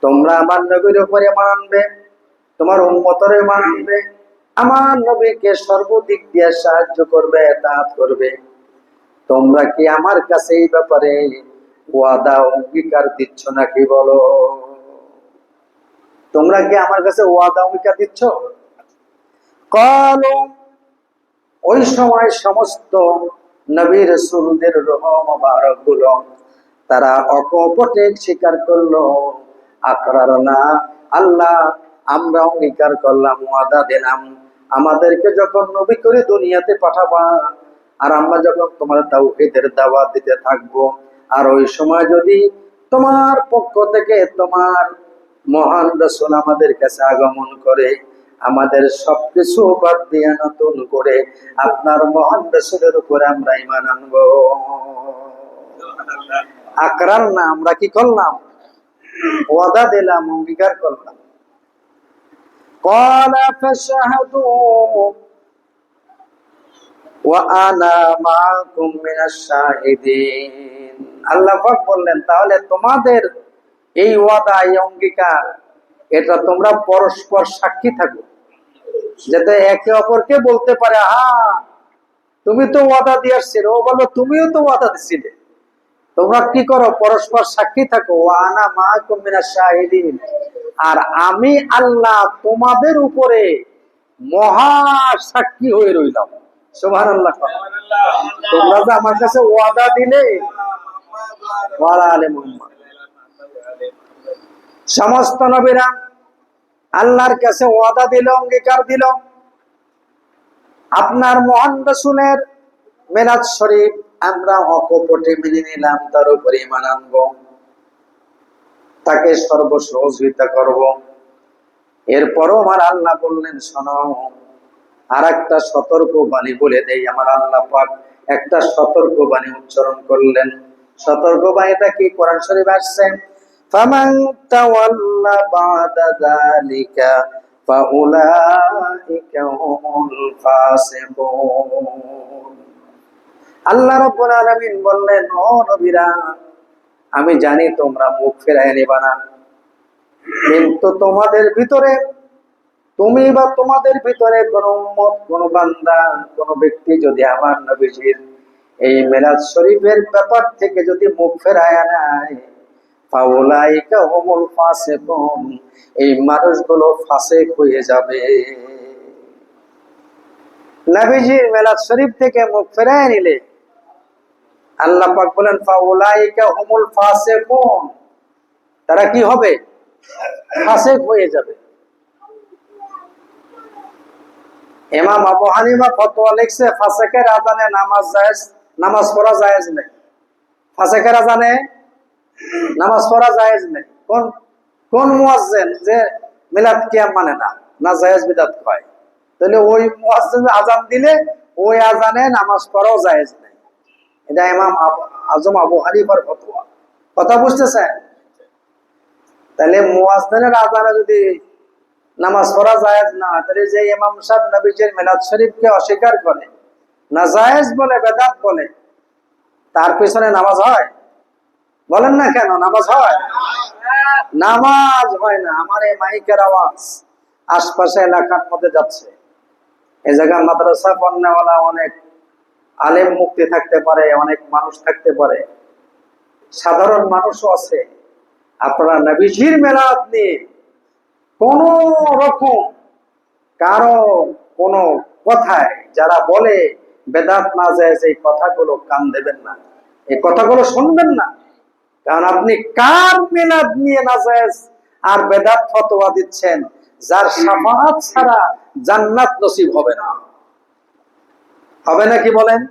তোমরা আমার নবীর উপরে মানবে, তোমার উম্মতের মানবে, আমার নবীকে সর্বদিক দিয়ে সাহায্য করবে, ইতাআত করবে। তোমরা কি আমার কাছে এই ব্যাপারে ওয়াদা অঙ্গীকার দিচ্ছ নাকি বলো? তোমরা কি আমার কাছে ওয়াদা অঙ্গীকার দিচ্ছ? কালু, ওই সময় সমস্ত নবী রাসূলদের রূহ মুবারক গুলো তারা অকপটে স্বীকার করলো, আকরারনা, আল্লাহ আমরা অঙ্গীকার করলাম, ওয়াদা দিলাম, আমাদেরকে যখন নবী করে দুনিয়াতে পাঠাবা, আর আমরা যখন তোমার তাওহীদের দাওয়াত দিতে থাকবো, আর ওই সময় যদি তোমার পক্ষ থেকে তোমার মহান রাসূল আমাদের কাছে আগমন করে, আমাদের সবকিছু বাদ দিয়ে নতুন করে আপনার মহান রাসূলের উপরে আমরা ঈমান আনবো। আকরার না, আমরা কি করলাম? ওয়াদা দিলাম, অঙ্গীকার করলাম। ক্বালা ফাশহাদু ওয়া আনা মাআকুম মিনাশ শাহিদিন। আল্লাহ পাক বললেন, তাহলে তোমাদের এই ওয়াদা, এই অঙ্গীকার, এটা তোমরা পরস্পর সাক্ষী থাকো, যাতে একে অপরকে বলতে পারে, হ্যাঁ তুমি তো ওয়াদা দিয়ে আসছিলে, ও বলো তুমিও তো ওয়াদা দিছিলে। তোমরা কি করো? পরস্পর সাক্ষী থাকো। ওয়া আনা মাআকুম মিনাশ শাহিদিন, আর আমি আল্লাহ তোমাদের উপরে মহা সাক্ষী হয়ে রইলাম। সুবহানাল্লাহ। তোমরা যে আমার কাছে ওয়াদা দিলে, ওয়ালা আলে মুহাম্মদ, সমস্ত নবীরা আল্লাহর কাছে ওয়াদা দিল, অঙ্গীকার দিল, আপনার মহান রাসূলের মিলাদ শরীফ আমরা অকপটে মেনে নিলাম, তার উপরে ঈমান আনবো, তাকে সর্বসহযোগিতা করব। এরপরও আমার আল্লাহ বললেন, শোনো, আর একটা সতর্ক বাণী বলে দেই। আমার আল্লাহ পাক একটা সতর্ক বাণী উচ্চারণ করলেন। সতর্ক বাণীটা কি? কোরআন শরীফ আসছে, ফামান তাওয়াল্লা বাদা যালিকা ফাউলাইকা হুমুল ফাসিকুন। আল্লাহ রাব্বুল আলামিন বললেন, ও নবীরা, আমি জানি তোমরা মুখ ফেরায় নেবা না, কিন্তু তোমাদের ভিতরে, তুমি বা তোমাদের ভিতরে কোন উম্মত, কোন বান্দা, কোন ব্যক্তি যদি আমার নবীজির এই মিলাদ শরীফের ব্যাপার থেকে যদি মুখ ফেরায় নেয়, ফাউলাইকা হুমুল ফাসিকুন, এই মানুষগুলো ফাসিক হয়ে যাবে। নবীজির মিলাদ শরীফ থেকে মুখ ফেরায় নিলে আল্লাহ পাক বলেন, ফাউলাইকা হুমুল ফাসিকুন, তারা কি হবে? ফাসিক হয়ে যাবে। ইমাম আবু হানিফা ফতোয়া লিখছে, ফাসিকের আযানে নামাজ জায়েজ, নামাজ পড়া জায়েজ নেই। ফাসেকেরা জানে নামাজ পড়া জায়েজ নেই। কোন কোন মুয়াজ্জিন যে মিলাদ কিয়াম মানে না, না জায়েজ বিদাত কয়, তাহলে ওই মুয়াজ্জিন আজান দিলে ওই আজানে নামাজ পড়াও জায়েজ নেই। এটা ইমাম আজম আবু হানিফার ফতোয়া। কথা বুঝতেছেন? তাহলে মুয়াজ্জিনের আজানে যদি নামাজ পড়া জায়েজ না, তাহলে যে ইমাম সাহেব নবীজির মিলাদ শরীফকে অস্বীকার করে, না জায়েজ বলে, বেদাত বলে, তার পিছনে নামাজ হয়? বলেন না কেন নামাজ হয়? নামাজ হয় না। আমার এই মাইকের আওয়াজ আশপাশে এলাকার মধ্যে যাচ্ছে, এই জায়গায় মাদ্রাসা পড়নেওয়ালা অনেক আলেম মুক্তি থাকতে পারে, অনেক মানুষ থাকতে পারে, সাধারণ মানুষও আছে। আপনারা নবীজির মিলাদ নিয়ে কোন রকম কারো কোন কথায় যারা বলে বেদাত না যায়, এই কথাগুলো কান দেবেন না, এই কথাগুলো শুনবেন না। কারণ আপনি কার মিলাদ নিয়ে নাজায়েজ আর বেদাত ফতোয়া দিচ্ছেন, যার শাফাআত ছাড়া জান্নাত নসিব হবে না। হবে না কি বলেন?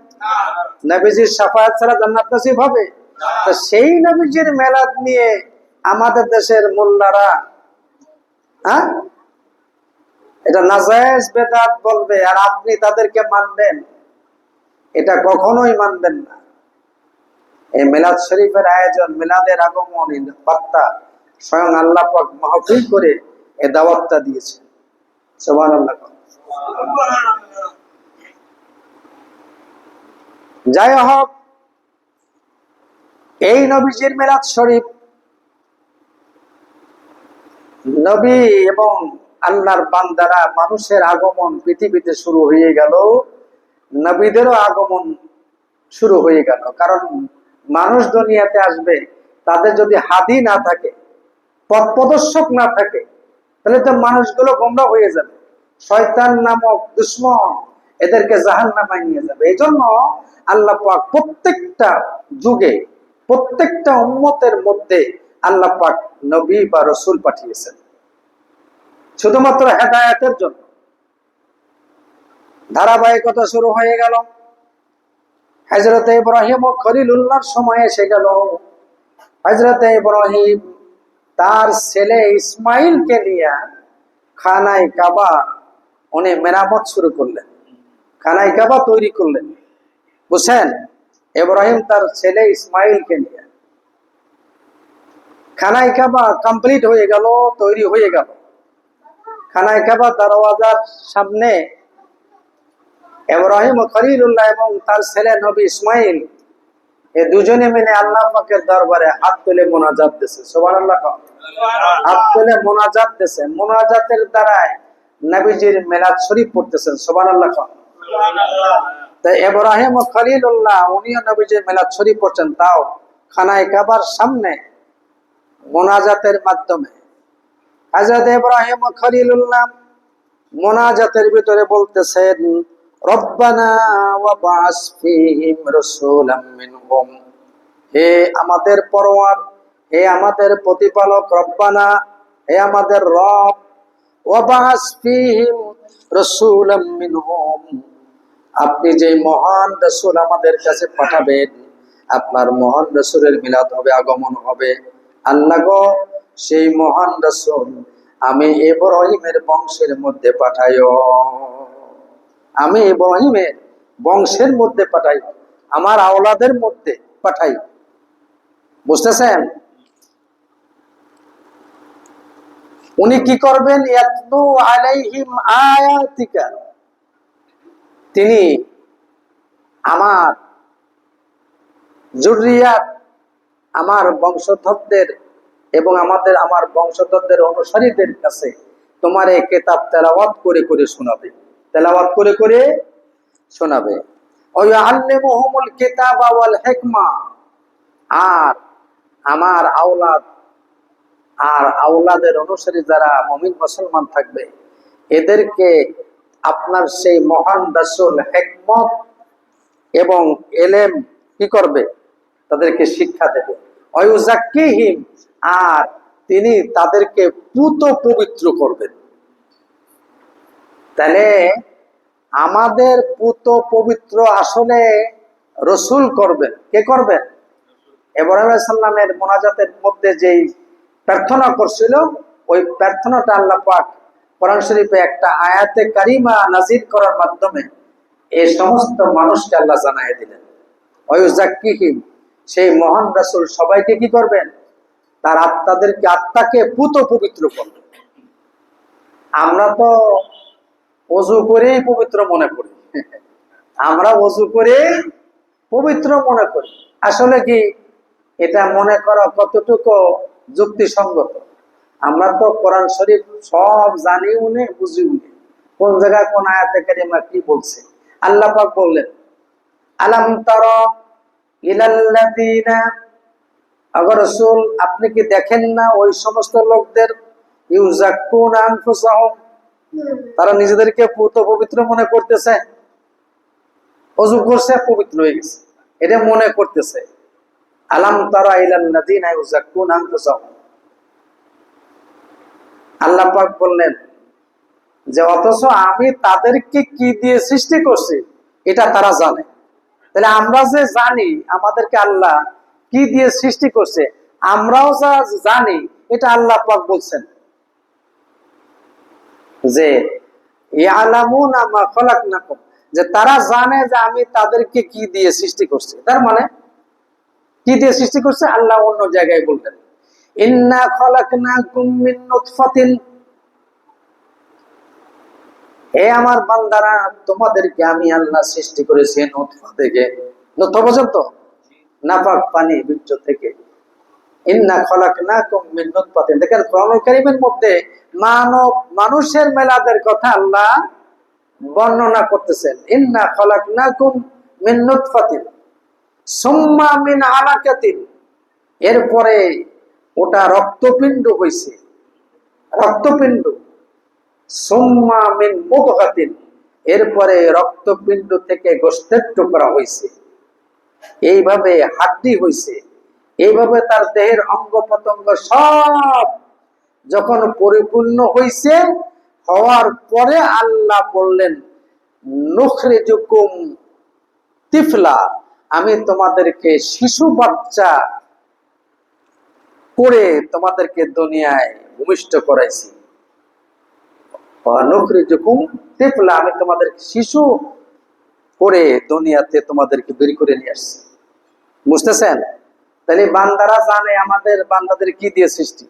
নবীজির শাফাআত ছাড়া জান্নাত নসিব হবে? তো সেই নবীজির মিলাদ নিয়ে আমাদের দেশের মোল্লারা এটা নাজায়েজ বেদাত বলবে, আর আপনি তাদেরকে মানবেন? এটা কখনোই মানবেন না। এই মিলাদ শরীফের আয়োজন, মিলাদের আগমন, বার্তা স্বয়ং আল্লাহ পাক মাহফিল করে এই দাওয়াতটা দিয়েছে। সুবহানাল্লাহ। যাই হোক, এই নবীজির মিলাদ শরীফ, নবী এবং আল্লাহর বান্দারা, মানুষের আগমন পৃথিবীতে শুরু হয়ে গেল, নবীদেরও আগমন শুরু হয়ে গেল। কারণ মানুষ দুনিয়াতে আসবে, তাদের যদি হাদি না থাকে, পথ প্রদর্শক না থাকে, তাহলে তো মানুষগুলো গোমরা হয়ে যাবে। শয়তান নামক দুশ্মন এদেরকে জাহান্নামে নিয়ে যাবে। এই জন্য আল্লাহ পাক প্রত্যেকটা যুগে, প্রত্যেকটা উম্মতের মধ্যে আল্লাহ পাক নবী বা রসুল পাঠিয়েছেন, শুধুমাত্র হেদায়েতের জন্য। ধারাবাহিকতা শুরু হয়ে গেল। হযরত ইব্রাহিম ও খলিলুল্লাহর সময় এসে গেল। হযরত ইব্রাহিম তার ছেলে ইসমাইলকে নিয়ে খানায় কাবা উনি মেরামত শুরু করলেন, খানায় কাবা তৈরি করলেন। বুঝছেন? ইব্রাহিম তার ছেলে ইসমাইলকে নিয়ে, খানায় কাবা কমপ্লিট হয়ে গেল, তৈরি হয়ে গেল। খানায় কাবা দরওয়াজার সামনে ইব্রাহিম ও খলিলুল্লাহ এবং তার ছেলে নবী ইসমাইল, এই দুজনে মিলে আল্লাহ পাকের দরবারে হাত তুলে মোনাজাত দিয়েছে। সুবহানাল্লাহ। হাত তুলে মোনাজাত দিয়েছে, মোনাজাতের দ্বারায় নবীজির মিলাদ শরীফ পড়তেছেন। সুবহানাল্লাহ। তো ইব্রাহিম ও খলিলুল্লাহ উনিও নবীজির মিলাদ শরীফ পড়ছেন, তাও খানায় কাবার সামনে মোনাজাতের মাধ্যমে। হযরত ইব্রাহিম ও খলিলুল্লাহ মোনাজাতের ভিতরে বলতেছেন, রব্বানা ওয়াবআস ফীহিম রাসূলাম মিনহুম, হে আমাদের পরওয়ার, হে আমাদের প্রতিপালক, রব্বানা, হে আমাদের রব, ওয়াবআস ফীহিম রাসূলাম মিনহুম, আপনি যে মহান রাসূল আমাদের কাছে পাঠাবেন, আপনার মহান রাসূলের মিলাদ হবে, আগমন হবে। আল্লাহ গো, সেই মহান রাসূল আমি ইব্রাহিমের বংশের মধ্যে পাঠাইও, আমি ইব্রাহিমের বংশের মধ্যে পাঠাই, আমার আওলাদের মধ্যে পাঠাই। বুঝতেছেন? উনি কি করবেন? ইয়াতলু আলাইহিম আয়াতিকা, তিনি আমার যুররিয়াত, আমার বংশধরদের এবং আমার বংশধরদের অনুসারীদের কাছে তোমার এই কিতাব তেলাওয়াত করে করে শোনাবে, তেলাওয়াত করে করে শোনাবে। ওয়ায়ুআল্লিমুহুমুল কিতাবা ওয়াল হিকমা, আর আমার আওলাদ আর আওলাদের অনুসারী যারা মুমিন মুসলমান থাকবে, এদেরকে আপনার সেই মহান রাসূল হিকমত এবং ইলম কি করবে? তাদেরকে শিক্ষা দেবে। ওয়ায়ুযাক্কিহিম, আর তিনি তাদেরকে পুত পবিত্র করবেন। তাহলে আমাদের পুত পবিত্র আসলে রসুল করবেন। কে করবেন? ইব্রাহিম আলাইহিস সালামের মোনাজাতের মধ্যে যেই প্রার্থনা করছিল, ওই প্রার্থনাটা আল্লাহ পাক কোরআন শরীফে একটা আয়াতে কারিমা নাজিল করার মাধ্যমে এই সমস্ত মানুষকে আল্লাহ জানাই দিলেন। ওয়ায়ুযাক্কিহিম, সেই মহান রাসূল সবাইকে কি করবেন? তার আত্মাকে পুত পবিত্র করবেন। আমরা তো ওযু করেই পবিত্র মনে করি, আমরা ওযু করে পবিত্র মনে করি। আসলে কি এটা মনে করা কতটুকু যুক্তিসঙ্গত? আমরা তো কোরআন শরীফ সব জানিও নে, বুঝিও নে, কোন জায়গায় কোন আয়াতে কারিমা কি বলছে। আল্লাহ পাক বললেন, আলাম তারা ইলাল্লাযীনা, আগর রাসূল আপনি কি দেখেন না ওই সমস্ত লোকদের, ইউযাক্কুনা আনফুসাহুম, তারা নিজেদেরকে পুত পবিত্র মনে করতেছে, ওযু করছে পবিত্র হয়ে গেছে, এটা মনে করতেছে। আলাম তারা ইলাল্লাযীনা ইউযাক্কুনা আনফুসাহুম, আল্লাহ পাক বললেন যে অথচ আমি তাদেরকে কি দিয়ে সৃষ্টি করছি এটা তারা জানে। তাহলে আমরা যে জানি আমাদেরকে আল্লাহ কি দিয়ে সৃষ্টি করছে, আমরাও যা জানি, এটা আল্লাহ পাক বলছেন যে ইয়ালামুনা মা খালাকনাকুম, যে তারা জানে যে আমি তাদেরকে কি দিয়ে সৃষ্টি করছি। তার মানে কি দিয়ে সৃষ্টি করছে আল্লাহ অন্য জায়গায় বলতেন, ইন্না খালাকনাকুম মিন নুতফাতিন, হে আমার বান্দারা তোমাদেরকে আমি আল্লাহ সৃষ্টি করেছি নুতফা থেকে। নুতফা পর্যন্ত নাপাক পানি বীর্য থেকে। ইন্না খালাকনাকুম মিন নুতফাতিন, দেখেন কোরআনুল কারীমের মধ্যে মানুষের মেলাদের কথা আল্লাহ বর্ণনা করতেছেন। ইন্না খালাকনাকুম মিন নুতফাতিন সুম্মা মিন আলাকাতিন, এরপরে ওটা রক্তপিণ্ড হইছে, রক্তপিণ্ড। সুম্মা মিন মুদগাতিন, এরপরে রক্তপিণ্ড থেকে গোশতের টুকরা হইছে, এইভাবে হাড্ডি হইছে, এইভাবে তার দেহের অঙ্গ প্রত্যঙ্গ সব যখন পরিপূর্ণ হইছে, হওয়ার পরে আল্লাহ বললেন নুখরিজুকুম তিফলা, আমি তোমাদেরকে শিশু বাচ্চা করে তোমাদেরকে দুনিয়ায় ভূমিষ্ঠ করাইছি। নুখরিজুকুম তিফলা, আমি তোমাদেরকে শিশু করে দুনিয়াতে তোমাদেরকে বের করে নিয়ে আসছি। বুঝতেছেন? তাহলে বান্দারা জানে আমাদের বান্দাদের কি দিয়ে সৃষ্টি।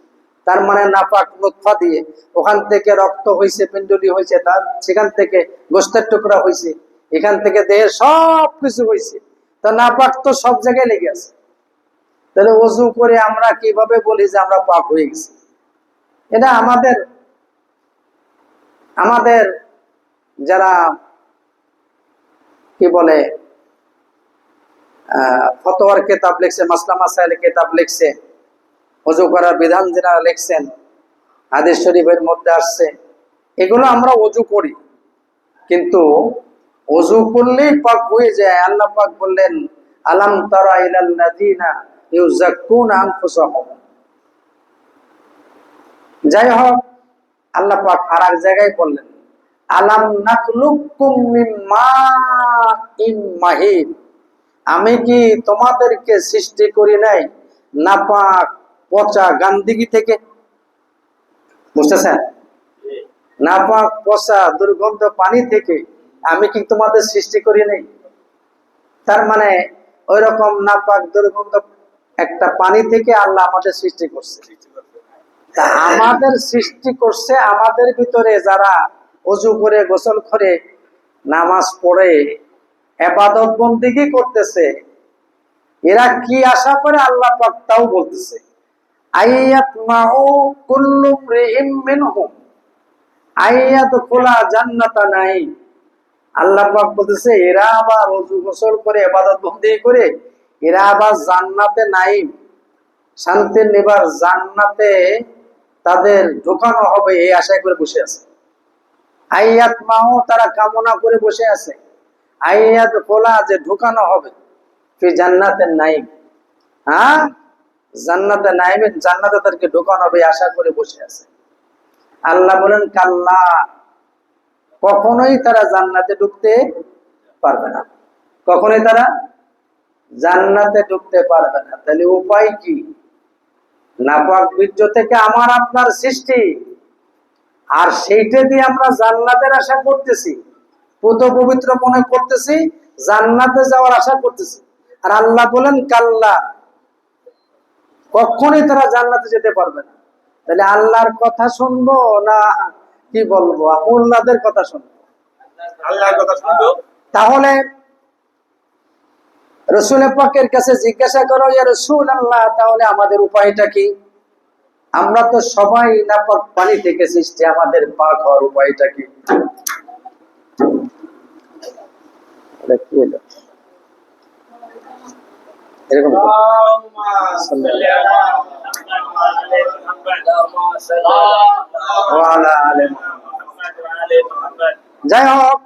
তার মানে নাপাক নুতফা দিয়ে, ওখান থেকে রক্ত হয়েছে, পিণ্ডলি হয়েছে, তার সেখান থেকে গোশতের টুকরা হয়েছে, এখান থেকে দেহের সব কিছু হয়েছে। তো নাপাক তো সব জায়গায় লেগে আছে। তাহলে ওযু করে আমরা কিভাবে বলি যে আমরা পাক হয়ে গেছি? এটা আমাদের যারা কি বলে ফতোয়ার কিতাব লিখছে, মাসলা মাসাইল কিতাব লিখছে, ওযু করার বিধান যারা লিখছেন, হাদিস শরীফের মধ্যে আসছে, এগুলো আমরা ওযু করি, কিন্তু ওযু করলেই পাক হয়ে যায়। আল্লাহ পাক বললেন আলাম তারা ইলাল্লাযীনা ইউযাক্কুনা আনফুসাহুম। যাই হোক, আল্লাহ পাক আর এক জায়গায় বললেন আলাম নাখলুকুম মিন মাইন মাহিন, আমি কি তোমাদেরকে সৃষ্টি করি নাই নাপাক পচা গান্দিগি থেকে? বুঝতেছেন? নাপাক পচা দুর্গন্ধ পানি থেকে আমি কি তোমাদের সৃষ্টি করি নাই? তার মানে ওই রকম নাপাক দুর্গন্ধ একটা পানি থেকে আল্লাহ আমাদের সৃষ্টি করছে। তা আমাদের সৃষ্টি করছে, আমাদের ভিতরে যারা ওযু করে, গোসল করে, নামাজ পড়ে, ইবাদত বন্দেগী করতেছে, এরা কি আশা করে আল্লাহ পাক তাও বলতেছে, আইয়াতমাউ কুল্লু ইমরিইম মিনহুম আইয়াদখুলা জান্নাতা নাঈম। আল্লাহ পাক বলতেছে এরা আবার ওযু গোসল করে, ইবাদত বন্দেগী করে, এরা আবার জান্নাতে নাঈম, শান্তির নিবাস জান্নাতে তাদের ঢোকানো হবে, এই আশায় করে বসে আছে। আইয়াতমাউ, তারা কামনা করে বসে আছে, আইয়াদখুলা, যে ঢোকানো হবে, ফি জান্নাতের নাঈম, হ্যাঁ জান্নাতে নাঈমে, জান্নাতে তাদেরকে ঢোকানো হবে আশা করে বসে আছে। আল্লাহ বলেন কাল্লা, কখনোই তারা জান্নাতে ঢুকতে পারবে না, কখনোই তারা জান্নাতে ঢুকতে পারবে না। তাহলে উপায় কি? নাপাক বীর্য থেকে আমার আপনার সৃষ্টি, আর সেইটা দিয়ে আমরা জান্নাতের আশা করতেছি, পুত পবিত্র মনে করতেছি, জান্নাতে যাওয়ার আশা করতেছি। আর আল্লাহ বলেন কাল্লা, কখনই তারা জান্নাতে যেতে পারবে না। তাহলে আল্লাহর কথা শুনবো না কি বলবো, আল্লাহদের কথা শুনবো? আল্লাহর কথা শুনবো। তাহলে রসুল পাকের কাছে জিজ্ঞাসা করো, ইয়া রাসূলুল্লাহ, তাহলে আমাদের উপায়টা কি? আমরা তো সবাই নাপাক পানি থেকে সৃষ্টি, আমাদের পাক হওয়ার উপায়টা কি? এরকম যাই হোক,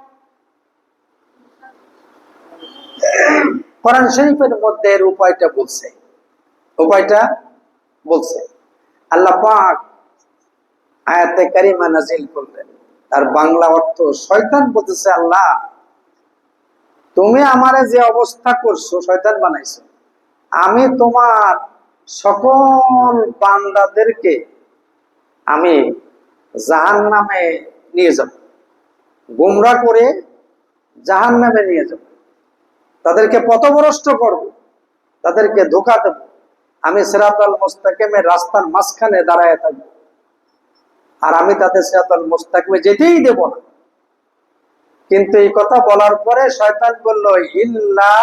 কোরআন শরীফের মধ্যে এর উপায়টা বলছে আল্লাহ পাক আয়াতে কারিমা নাজিল করলেন। তার বাংলা অর্থ, শয়তান বলতেছে, আল্লাহ তুমি আমারে যে অবস্থা করছো, শয়তান বানাইছো, আমি তোমার সকল বান্দাদেরকে আমি জাহান্নামে নিয়ে যাব, গোমরা করে জাহান্নামে নিয়ে যাব, তাদেরকে পথভ্রষ্ট করব, তাদেরকে ধোঁকা দেব। আমি সিরাতাল মুস্তাকিমের রাস্তার মাঝখানে দাঁড়ায় থাকবো, আর আমি তাদের সিরাতাল মুস্তাকিমে যেতেই দেব না। কিন্তু এই কথা বলার পরে শয়তান বলল, ইল্লা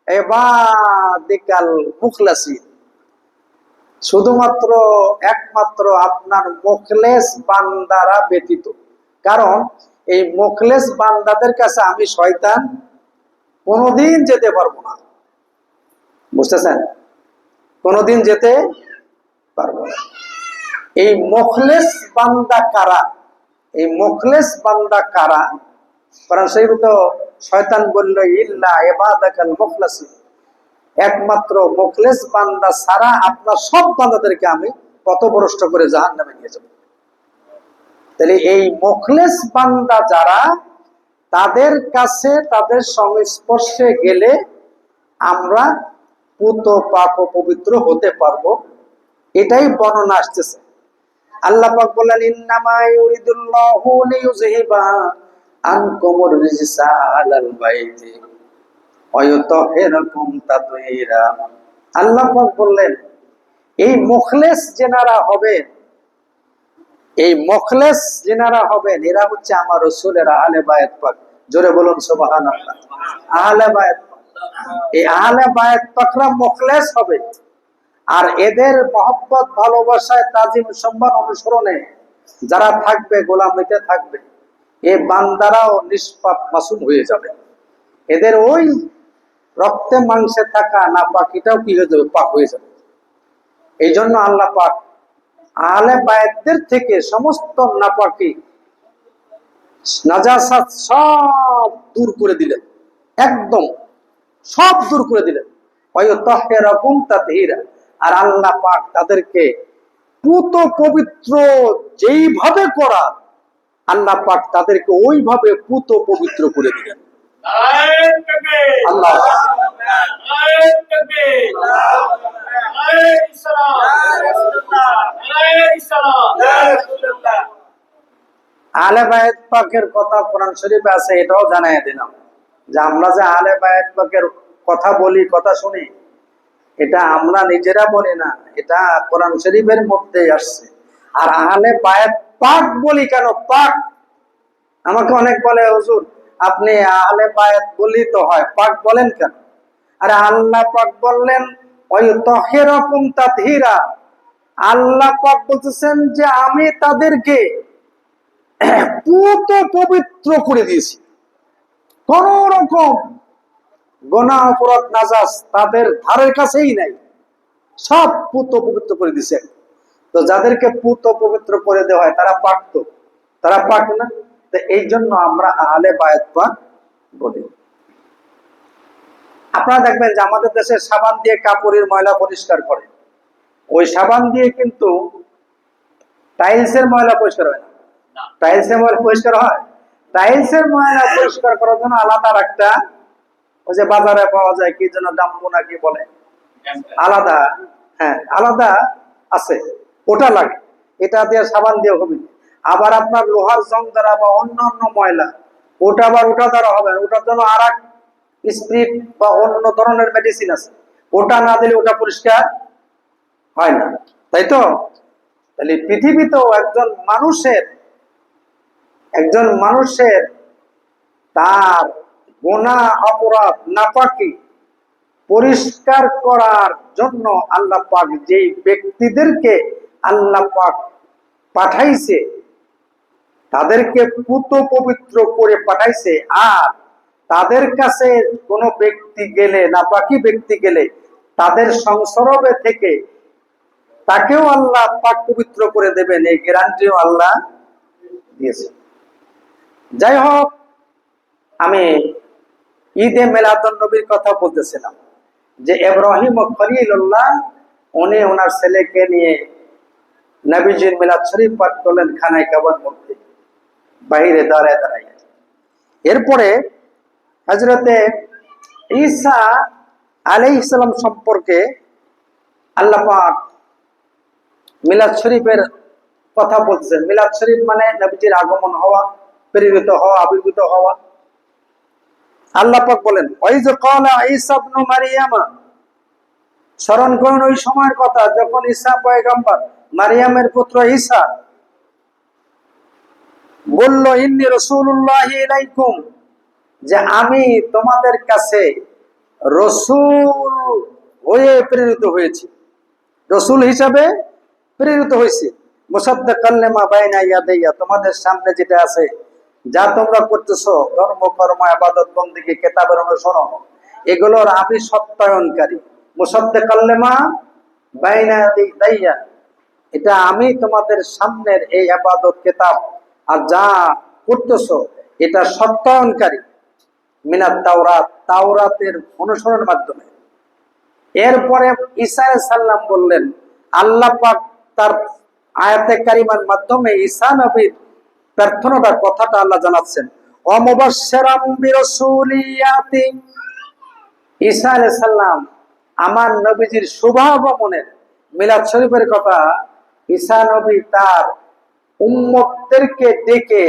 ইবাদিকাল মুখলাসিন, শুধুমাত্র একমাত্র আপনার মুখলেস বান্দারা ব্যতীত। কারণ এই মুখলেস বান্দাদের কাছে আমি শয়তান কোনোদিন যেতে পারবো না। বুঝতেছেন? কোনোদিন যেতে পারবো না। এই মুখলেস বান্দা কারা? এই মুখলেস বান্দা কারা? কারণ সেই তো শয়তান বলল, ইল্লা ইবাদাকাল মুখলাসিন, একমাত্র মুখলেস বান্দা ছাড়া আপনার সব বান্দাদেরকে আমি পথভ্রষ্ট করে জাহান্নামে নিয়ে যাব। তাহলে এই মুখলেস বান্দা যারা, তাদের কাছে, তাদের সংস্পর্শে গেলে আমরা পুত পাক ও পবিত্র হতে পারবো। এটাই বর্ণনা আসতেছে। আল্লাহ পাক বললেন, ইন্নামা ইউরিদুল্লাহু লিইউযহিবা আনকুমুর রিজসা আলাল বাইতি ওয়া ইউতাহহিরাকুম তাতহীরা। আল্লাহ পাক বললেন, এই মুখলেস যেনারা হবেন, এই মুখলেস যেনারা হবেন, এরা হচ্ছে আমার রাসূলের আহলে বায়াত পাক। জোরে বলুন সুবহানাল্লাহ। আহলে বায়াত, এই আহলে বায়াত পাকরা মুখলেস হবে। আর এদের মহব্বত, ভালোবাসায়, তাজিম, সম্মান, অনুসরণে যারা থাকবে, গোলামিতে থাকবে, এই বান্দারাও নিষ্পাপ মাসুম হয়ে যাবে। এদের ওই রক্তে মাংসে থাকা নাপাকিটাও কি হয়ে যাবে? পাক হয়ে যাবে। এই জন্য আল্লাহ পাক আহলে বায়াতদের থেকে সমস্ত নাপাকি, নাজাসাত সব দূর করে দিলেন, একদম সব দূর করে দিলেন। ওয়ায়ুতাহহিরাকুম তাতহীরা। আর আল্লাহ পাক তাদেরকে পুত পবিত্র যেইভাবে করা, আল্লাহ পাক তাদেরকে ওইভাবে পুত পবিত্র করে দিলেন। আল্লাহ আহলে বায়াত পাকের কথা কোরআন শরীফে আছে, এটাও জানাই দিলাম যে আমরা যে আহলে বায়াত পাকের কথা বলি, কথা শুনি, এটা আমরা নিজেরা বলি না, এটা কোরআন শরীফের মধ্যে আসছে। আর আহলে বায়াত পাক বলি কেন? পাক, আমাকে অনেক বলে, হুজুর আপনি আহলে বায়াত বলি তো হয়, পাক বলেন কেন? আরে আল্লাহ পাক বললেন, ওয়ায়ুতাহহিরাকুম তাতহীরা। আল্লাহ পাক বলতেছেন যে আমি তাদেরকে পুত পবিত্র করে দিয়েছি, কোন রকম গোনাহ, অপরাধ, নাজাস তাদের ধারের কাছেই নাই, সব পুত পবিত্র করে দিয়েছে। তো যাদেরকে পুত পবিত্র করে দেওয়া হয় তারা পাক, তো তারা পাক না? তো এই জন্য আমরা আহলে বায়াত পাক বলি। আপনারা দেখবেন যে আমাদের দেশে সাবান দিয়ে কাপড়ের ময়লা পরিষ্কার করে, ওই সাবান দিয়ে কিন্তু টাইলসের ময়লা পরিষ্কার হয় না। টাইলসের ময়লা পরিষ্কার হয়? টাইলসের ময়লা পরিষ্কার করার জন্য আলাদা একটা ওই যে বাজারে পাওয়া যায় কি যেন ডাম্বু নাকি বলে, আলাদা, হ্যাঁ আলাদা আছে, ওটা লাগে। এটা দিয়ে সাবান দিয়ে হবে। আবার আপনার লোহার জং দ্বারা বা অন্যান্য ময়লা, ওটা আবার ওটা দ্বারা হবে না, ওটার জন্য আর এক স্পিরিট বা অন্য ধরনের মেডিসিন আছে, ওটা না দিলে ওটা পরিষ্কার হয় না, তাই তো? তাহলে পৃথিবীতেও একজন মানুষের তার গুনাহ অপরাধ নাপাকি পরিষ্কার করার জন্য আল্লাহ পাক যেই ব্যক্তিদেরকে আল্লাহ পাক পাঠাইছে, তাদেরকে পুত পবিত্র করে পাঠাইছে। আর তাদের কাছে কোনো ব্যক্তি গেলে, নাপাকি ব্যক্তি গেলে, তাদের সংসর্গে থেকে তাকেও আল্লাহ পাক পবিত্র করে দেবেন, এই গ্যারান্টিও আল্লাহ দিয়েছে। যাই হোক, আমি ঈদে মিলাদুন নবীর কথা বলতেছিলাম যে ইব্রাহিম খলিলুল্লাহ উনি ওনার ছেলেকে নিয়ে নবীজির মিলাদ শরীফ পাঠ করলেন খানায় কাবার মধ্যে, বাইরে দাঁড়ায় দাঁড়ায়। এরপরে হযরতে ঈসা আলাইহিস সালাম সম্পর্কে আল্লাহ পাক মিলাদ শরীফের কথা বলছেন। মিলাদ শরীফ মানে নবীজির আগমন হওয়া, প্রেরিত হওয়া, আবির্ভূত হওয়া। আল্লাহ পাক বলেন ওয়াইজ ক্বালা ঈসা ইবনে মারইয়াম, স্মরণ করুন ওই সময়ের কথা যখন ঈসা পয়গম্বর, মারইয়ামের পুত্র ঈসা বলল ইন্নী রাসূলুল্লাহি ইলাইকুম, যে আমি তোমাদের কাছে রাসূল হয়ে প্রেরিত হয়েছি, রাসূল হিসাবে প্রেরিত হয়েছি। মুসাদ্দিকাল লিমা বাইনা ইয়াদাইয়া, তোমাদের সামনে যেটা আছে, যা তোমরা করতেছো ধর্ম কর্ম ইবাদত বন্দেগী কিতাবের অনুসরণ, এগুলোর আমি সত্যায়নকারী। মুসাদ্দিকাল লিমা বাইনা ইয়াদাইয়া, এটা আমি তোমাদের সামনের এই ইবাদত কিতাব আর যা করতেছো এটা সত্যায়নকারী। মিনাত তাওরাত, তাওরাতের অনুসরণের মাধ্যমে। এরপরে ঈসা আলাইহিস সালাম বললেন, আল্লাহ পাক তার আয়াতে কারিমার মাধ্যমে ঈসা নবীর প্রার্থনাটা, কথাটা আল্লাহ জানাচ্ছেন। ওয়া মুবাশশিরাম বিরাসূলিয়াতি, ঈসা আলাইহিস সালাম আমার নবীজির শুভাগমনের, মিলাদ শরীফের কথা ঈসা নবী তার উম্মতদেরকে ডেকে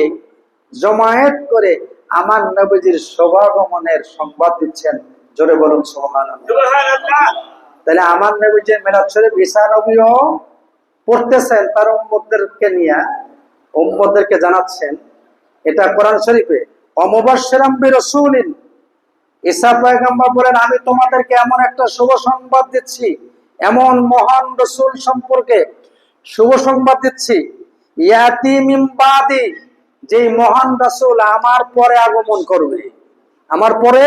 জমায়েত করে আমার নবীজির শুভাগমনের সংবাদ দিচ্ছেন। জোরে বলুন সুবহানাল্লাহ। তাহলে আমার নবীজির মিলাদ শরীফ ঈসা নবীও পড়তেছেন তার উম্মতদেরকে নিয়ে, উম্মতদেরকে জানাচ্ছেন। এটা কোরআন শরীফে। ওয়া মুবাশশিরাম বিরাসূলিন, ঈসা পয়গম্বর বলেন আমি তোমাদেরকে এমন একটা শুভ সংবাদ দিচ্ছি, এমন মহান রাসূল সম্পর্কে শুভ সংবাদ দিচ্ছি, ইয়াতি মিন বাদি, যেই মহান রাসূল আমার পরে আগমন করবে, আমার পরে,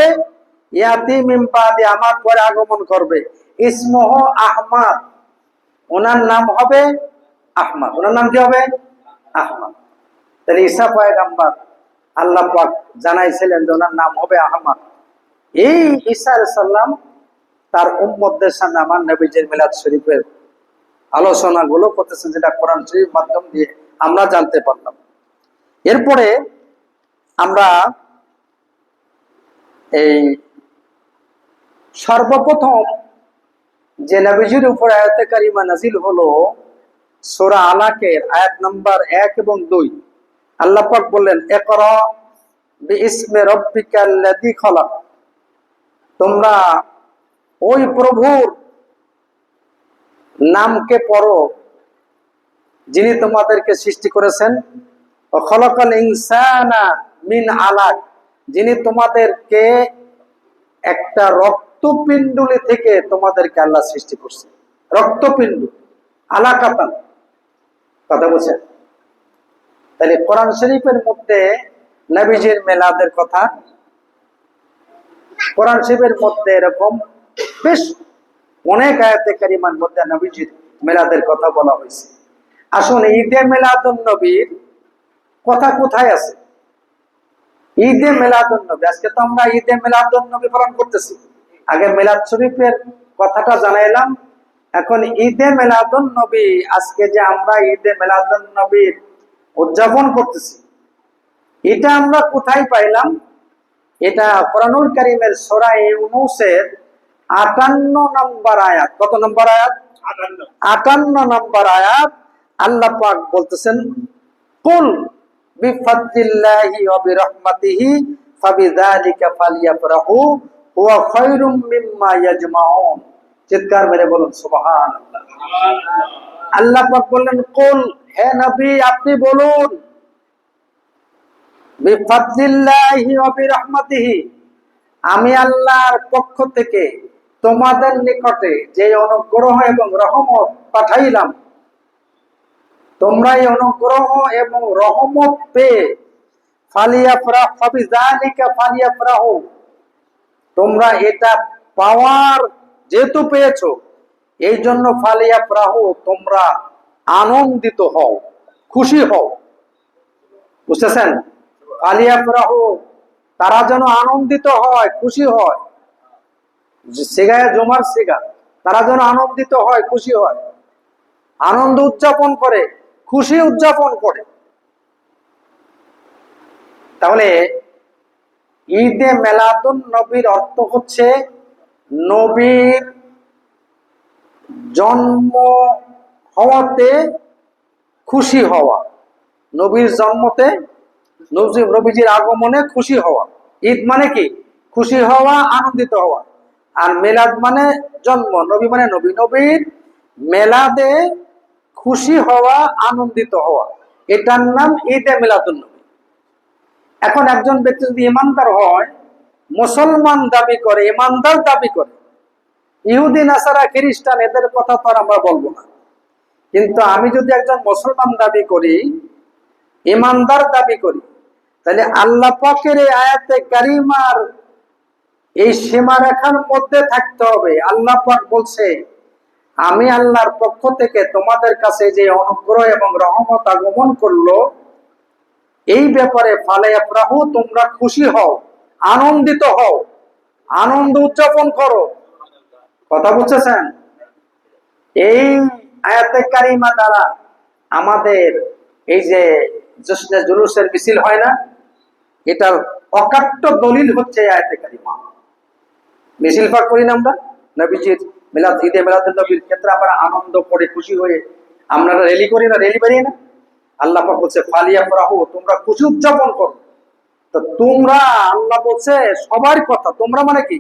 ইয়াতি মিন বাদি, আমার পরে আগমন করবে। ইসমুহু আহমদ, ওনার নাম হবে আহমদ। ওনার নাম কি হবে? আহমদ। তাহলে ঈসা পয়গম্বর আল্লাহ পাক জানাইছিলেন যে ওনার নাম হবে আহমদ। এই ঈসা আলাইহিস সালাম তার উম্মতদের সামনে আমার নবীজির মিলাদ শরীফের আলোচনাগুলো করতেছেন, যেটা কোরআন শরীফ মাধ্যম দিয়ে আমরা জানতে পারলাম। এরপরে আমরা এই সর্বপ্রথম যে নবীজির উপর আয়াতে কারিমা নাজিল হলো সূরা আলাকের আয়াত নাম্বার 1 এবং 2। আল্লাহ পাক বললেন ইকরা বিইসমি রাব্বিকাল্লাযী খলাক, তোমরা ওই প্রভুর নামকে পড়ো যিনি তোমাদেরকে সৃষ্টি করেছেন। ওয়া খলাকাল ইনসানা মিন আলাক, যিনি তোমাদেরকে একটা রক্তপিণ্ডুলি থেকে তোমাদেরকে আল্লাহ সৃষ্টি করছে। রক্তপিণ্ড, আলাকাতান, কথা বলছেন। তাহলে কোরআন শরীফের মধ্যে নবীজির মিলাদের কথা, কোরআন শরীফের মধ্যে এরকম বেশ অনেক আয়াতে কারিমার মধ্যে নবীজির মিলাদের কথা বলা হয়েছে। আসলে ঈদে মিলাদুন নবীর কথা কোথায় আছে? ঈদে মিলাদুন নবী, আজকে তো আমরা ঈদে মিলাদুন নবী পালন করতেছি। আগে মিলাদ শরীফের কথাটা জানাইলাম, এখন ঈদে মিলাদুন নবী, আজকে যে আমরা ঈদে মিলাদুন নবীর উদযাপন করতেছি, এটা আমরা কোথায় পাইলাম? এটা কোরআনুল কারীমের সূরা ইউনূসের 58 নম্বর আয়াত। কত নম্বর আয়াত? 58 নম্বর আয়াত। আল্লাহ পাক বলতেছেন, কুল বিফাদলিল্লাহি ওয়া বিরহমাতিহি ফাবিযালিকা ফালইফরাহু হুয়া খায়রুম মিম্মা ইয়াজমাউন। চিৎকার মেরে বলুন সুবহানাল্লাহ। আল্লাহ পাক বললেন, কুল, হে নবী আপনি বলুন, বিফাদলিল্লাহি ওয়া বিরহমাতিহি, আমি আল্লাহর পক্ষ থেকে তোমাদের নিকটে যে অনুগ্রহ এবং রহমত পাঠাইলাম, তোমরা এই অনুগ্রহ এবং রহমত পেয়ে ফালিয়াফরাহু, তোমরা এটা পাওয়ার যেহেতু পেয়েছো, এই জন্য ফালিয়াফরাহু, তোমরা আনন্দিত হও, খুশি হও। বুঝতেছেন? ফালিয়াফরাহু, তারা যেন আনন্দিত হয়, খুশি হয়। সিগায় জমার সিগা, তারা যেন আনন্দিত হয়, খুশি হয়, আনন্দ উদযাপন করে, খুশি উদযাপন করে। তাহলে ঈদে মিলাদুন নবীর অর্থ হচ্ছে নবীর জন্ম হওয়াতে খুশি হওয়া, নবীর জন্মতে, নবীজির আগমনে খুশি হওয়া। ঈদ মানে কি? খুশি হওয়া, আনন্দিত হওয়া। আর মিলাদ মানে জন্ম, নবী মানে নবী, নবীর মেলাদে খুশি হওয়া, আনন্দিত হওয়া, এটার নাম ঈদে মিলাদুন নবী। এখন একজন ব্যক্তি যদি ইমানদার হয়, মুসলমান দাবি করে, ইমানদার দাবি করে, ইহুদি নাসারা খ্রিস্টান এদের কথা তো আর আমরা বলবো না, কিন্তু আমি যদি একজন মুসলমান দাবি করি, ইমানদার দাবি করি, তাহলে আল্লাহ পাকের এই আয়াতে কারিমার এই সীমারেখার মধ্যে থাকতে হবে। আল্লাহ পাক বলছে, আমি আল্লাহর পক্ষ থেকে তোমাদের কাছে যে অনুগ্রহ এবং রহমত আগমন করলো, এই ব্যাপারে ফালাইফরাহু, তোমরা খুশি হও, আনন্দিত হও, আনন্দ উদযাপন করো। কথা বুঝছেন? এই আয়াতে কারিমা দ্বারা আমাদের এই যে জশ্নে জুলুসের মিছিল হয় না, এটার অকাট্য দলিল হচ্ছে আয়াতে কারিমা। মিছিল পাক করি না আমরা নবীজির মিলাদ, ঈদে মিলাদুন নবীর ক্ষেত্রে আমরা আনন্দ করে খুশি হয়ে আমরা র্যালি করি না, র্যালি বেরিয়ে না। আল্লাহ পাক বলছে ফালিয়াফরাহু, তোমরা খুশি উদযাপন করো। তো তোমরা, আল্লাহ বলছে সবার কথা, তোমরা মানে কি?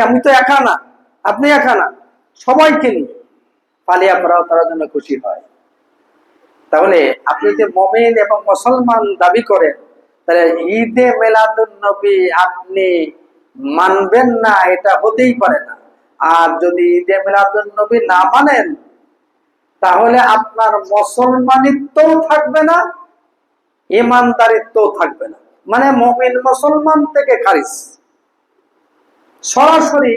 আমি তো একা না, আপনি একা না, সবাইকে নিয়ে ফালিয়াফরাহু, তারা যেন খুশি হয়। তাহলে আপনি যে মুমিন এবং মুসলমান দাবি করেন, তাহলে ঈদে মিলাদুন নবী আপনি মানবেন না, এটা হতেই পারে না। আর যদি ঈদে মিলাদুন নবী না মানেন, তাহলে আপনার মুসলমানিত্বও থাকবে না, ইমানদারিত্বও থাকবে না, মানে মুমিন মুসলমান থেকে খারিজ। সরাসরি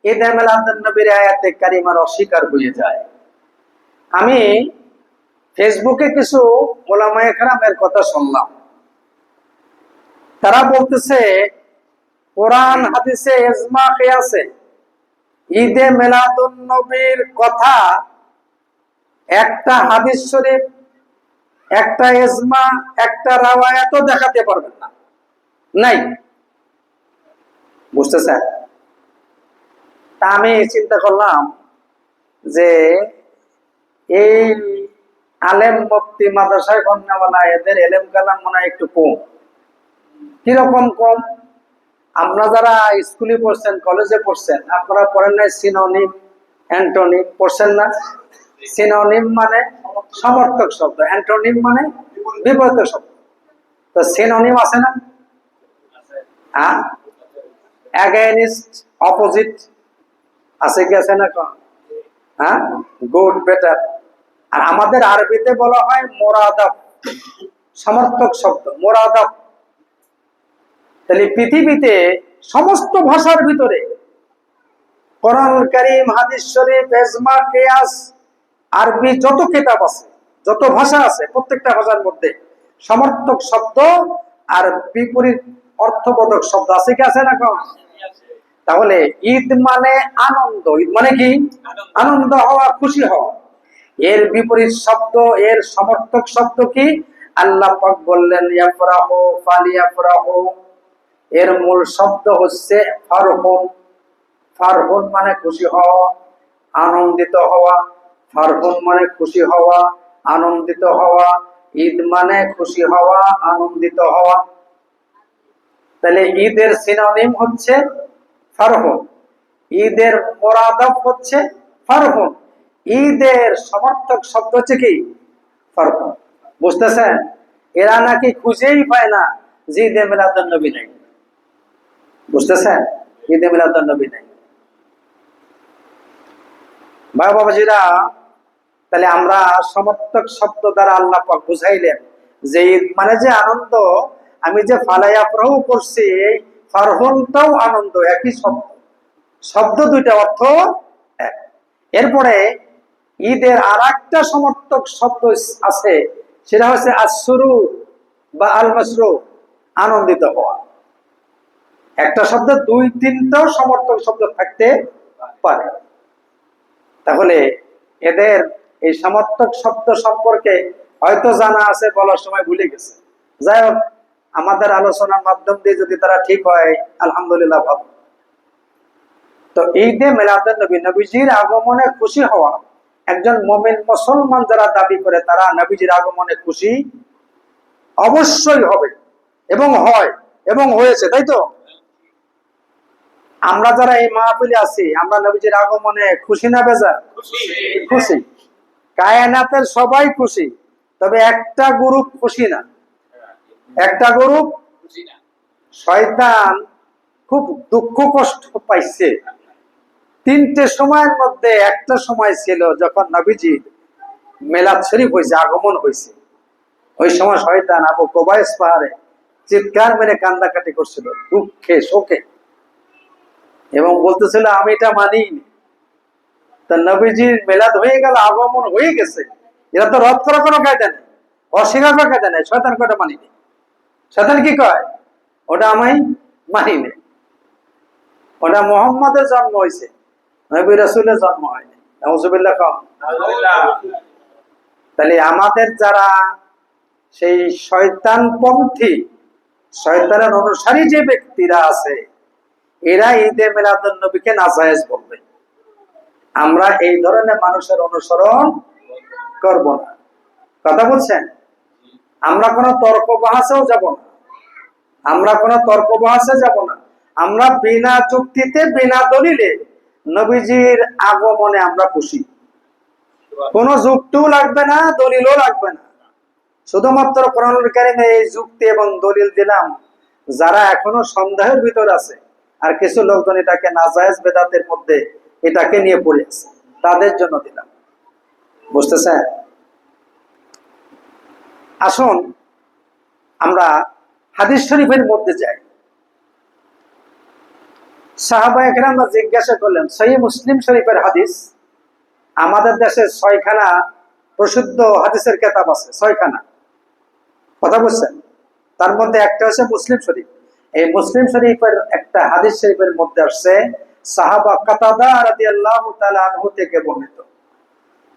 ঈদে মিলাদুন নবীর আয়াতে কারিমার অস্বীকার হয়ে যায়। আমি ফেসবুকে কিছু ওলামায়ে কেরামের কথা শুনলাম, তারা বলতেছে কোরআন হাদিসে ইজমা কিয়াসে ঈদে মিলাদুন নবীর কথা একটা হাদিস শরীফ, একটা ইজমা, একটা রাওয়ায়াতও দেখাতে পারবেন না, নাই। বুঝতেছেন? তা আমি চিন্তা করলাম যে এই আলেম মুফতি মাদ্রাসায় কন্যাওয়ালা এদের এলেম কালাম মনে হয় একটু কম। কিরকম কম? আপনারা যারা স্কুলে পড়ছেন, কলেজে পড়ছেন, আপনারা পড়েন না সিনোনিম, অ্যান্টোনিম পড়ছেন না? সিনোনিম মানে সমর্থক শব্দ, অ্যান্টোনিম মানে বিপরীত শব্দ। তো সিনোনিম আছে না? হ্যাঁ, অ্যাগেইনস্ট, অপোজিট আছে কি আছে না? হ্যাঁ, গুড, বেটার। আর আমাদের আরবিতে বলা হয় মোরাদাফ, সমর্থক শব্দ, মোরাদাফ। তাহলে পৃথিবীতে সমস্ত ভাষার ভিতরে কোরআন কারীম, হাদিস শরীফ, ইজমা, কিয়াস, আরবি যত কিতাব আছে, যত ভাষা আছে, প্রত্যেকটা ভাষার মধ্যে সমর্থক শব্দ আর বিপরীত অর্থবোধক শব্দ আছে কি আছে না? তাহলে ঈদ মানে আনন্দ, ঈদ মানে কি? আনন্দ হওয়া, খুশি হওয়া। এর বিপরীত শব্দ, এর সমর্থক শব্দ কি? আল্লাহ পাক বললেন ইয়াফরাহু ফালিয়াফরাহু, এর মূল শব্দ হচ্ছে ফারহুন। ফারহুন মানে খুশি হওয়া, আনন্দিত হওয়া। ফারহুন মানে খুশি হওয়া, আনন্দিত হওয়া। ঈদ মানে খুশি হওয়া, আনন্দিত হওয়া। তাহলে ঈদের সিনোনিম হচ্ছে ফারহুন, ঈদের মুরাদাফ হচ্ছে ফারহুন, ঈদের সমর্থক শব্দ হচ্ছে কি ফারহুন। বুঝতেছেন? এরা নাকি খুঁজেই পায় না যে ঈদে মিলাদুন নবী নেই। বুঝতেছেন? ঈদে মিলাদুন নবী নেই। ভাই বাবাজিরা, তাহলে আমরা সমর্থক শব্দ দ্বারা আল্লাহ পাক বুঝাইলেন যে ঈদ মানে যে আনন্দ। আমি যে ফালাইয়া প্রভু করছি, এই ফারহুনটাও আনন্দ, একই শব্দ। শব্দ দুইটা, অর্থ এক। এরপরে ঈদের আর একটা সমর্থক শব্দ আছে, সেটা হচ্ছে আসরু বা আল মাসরু, আনন্দিত হওয়া। একটা শব্দ দুই তিনটাও সমর্থক শব্দ থাকতে পারে। তাহলে এদের এই সমর্থক শব্দ সম্পর্কে হয়তো জানা আছে, বলার সময় ভুলে গেছে। যাই হোক, আমাদের আলোচনার মাধ্যম দিয়ে যদি তারা ঠিক হয় আলহামদুলিল্লাহ ভালো। তো ঈদে মিলাদুন নবী, নবীজির আগমনে খুশি হওয়া, একজন মুমিন মুসলমান যারা দাবি করে তারা নবীজির আগমনে খুশি অবশ্যই হবে এবং হয় এবং হয়েছে, তাই তো? আমরা যারা এই মাহফিলে আছি, আমরা নবীজির আগমনে খুশি না বেজার? খুশি। কায়নাতের সবাই খুশি, তবে একটা গ্রুপ খুশি না। একটা গ্রুপ, শয়তান, খুব দুঃখ কষ্ট পাইছে। তিনটে সময়ের মধ্যে একটা সময় ছিল যখন নবীজি মিলাদ শরীফ হয়েছে, আগমন হয়েছে। ওই সময় শয়তান আবু কুবাইস পাহাড়ে চিৎকার মেরে কান্দাকাটি করছিল, দুঃখে শোকে, এবং বলতেছিল আমি এটা মানিনি। তা নবীজির মিলাদ হয়ে গেল, আগমন হয়ে গেছে, এরা তো রদ করা কোনো কায়দা নেই, অস্বীকার করার কায়দা নেই। শয়তান কয়টা মানিনি, শয়তান কি কয় ওটা আমি মানিনি, ওটা মুহাম্মাদের জন্ম হয়েছে, নবী রাসূলের জন্ম হয়নি। নাউজুবিল্লাহ কম। তাহলে আমাদের যারা সেই শয়তানপন্থী, শয়তানের অনুসারী যে ব্যক্তিরা আছে, এরা ঈদে মিলাদুন নবীকে নাজায়েজ বলবে। আমরা এই ধরনের মানুষের অনুসরণ করব না। কথা বলছেন? আমরা কোনো তর্ক বাহাসেও যাব না, আমরা কোনো তর্ক বাহাসে যাব না। আমরা বিনা যুক্তিতে, বিনা দলিলে নবীজির আগমনে আমরা খুশি। কোনো যুক্তিও লাগবে না, দলিলও লাগবে না, শুধুমাত্র কোরআনুল কারীমে এই যুক্তি এবং দলিল দিলাম। যারা এখনো সন্দেহের ভিতর আছে, আর কিছু লোকজন এটাকে নাজায়েজ বেদাতের মধ্যে এটাকে নিয়ে পড়ে আছে, তাদের জন্য দিলাম। বুঝতেছেন? আসুন আমরা হাদিস শরীফের মধ্যে যাই। সাহাবায়ে কেরামরা জিজ্ঞাসা করলেন, সহিহ মুসলিম শরীফের হাদিস। আমাদের দেশে 6খানা প্রসিদ্ধ হাদিসের কিতাব আছে, 6খানা। কথা বলছেন? তার মধ্যে একটা হচ্ছে মুসলিম শরীফ। এই মুসলিম শরীফের একটা হাদিস শরীফের মধ্যে আসছে, সাহাবা কাতাদা রাদিয়াল্লাহু তাআলা আনহু থেকে বর্ণিত।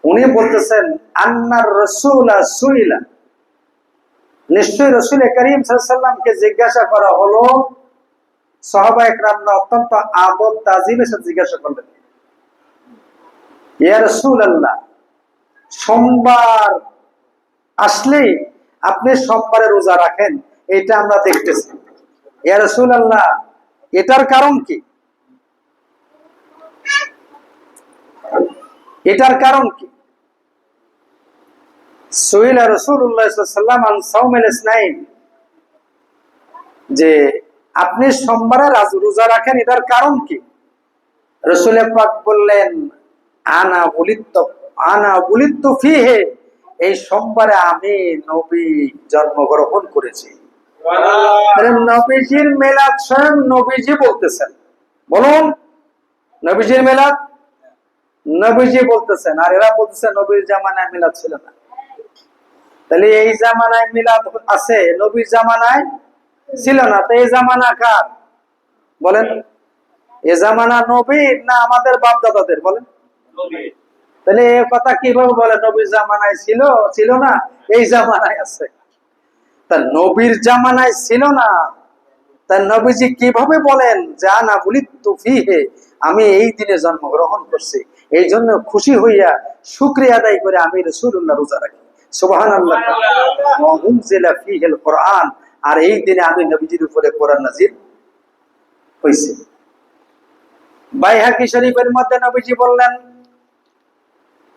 উনি বলতেছেন, আন্নার রাসূলা সুইলা, নিশ্চয়ই রাসূল করিম সাল্লাল্লাহু আলাইহি ওয়াসাল্লামকে জিজ্ঞাসা করা হলো। সাহাবায়ে কেরামরা অত্যন্ত আদব তাজিমের সাথে জিজ্ঞাসা করলেন, ইয়া রাসূলুল্লাহ, সোমবার আসলেই আপনি সোমবারে রোজা রাখেন, এটা আমরা দেখতেছি। ইয়া রাসূলুল্লাহ, এটার কারণ কি? এটার কারণ কি? সুইলা রাসূলুল্লাহ সাল্লাল্লাহু আলাইহি ওয়াসাল্লাম আন সাওমিল ইসনাইন, যে আপনি সোমবারে রোজা রাখেন, এটার কারণ কি? রাসূল পাক বললেন, আনা বুলিতু ফিহি, এই সোমবারে আমি নবী জন্মগ্রহণ করেছি। নবীজির মিলাদ স্বয়ং নবীজি বলতেছেন। বলুন, নবীজির মিলাদ নবীজি বলতেছেন, আর এরা বলতেছে নবীর জামানায় মিলাদ ছিল না। তাহলে এই জামানায় মিলাদ আছে, নবীর জামানায় ছিল না। তো এই জামানা কার বলেন? এ জামানা নবীর না আমাদের বাপ দাদাদের? বলেন। তাহলে এই কথা কিভাবে বলে নবীর জামানায় ছিল, ছিল না, এই জামানায় আছে? তা নবীর জামানায় ছিল না, তার নবীজি কিভাবে বলেন যে আনা বুলিতু ফিহে, আমি এই দিনে জন্মগ্রহণ করছি, এই জন্য খুশি হইয়া শুকরিয়া আদায় করে আমি রাসূলুল্লাহ রোজা রাখি। সুবহানাল্লাহ। ওয়া উনজিলা ফিহিল কোরআন, আর এই দিনে আমি নবীজির উপরে কোরআন নাযিল হইছে। বাইহাকি শরীফের মধ্যে নবীজি বললেন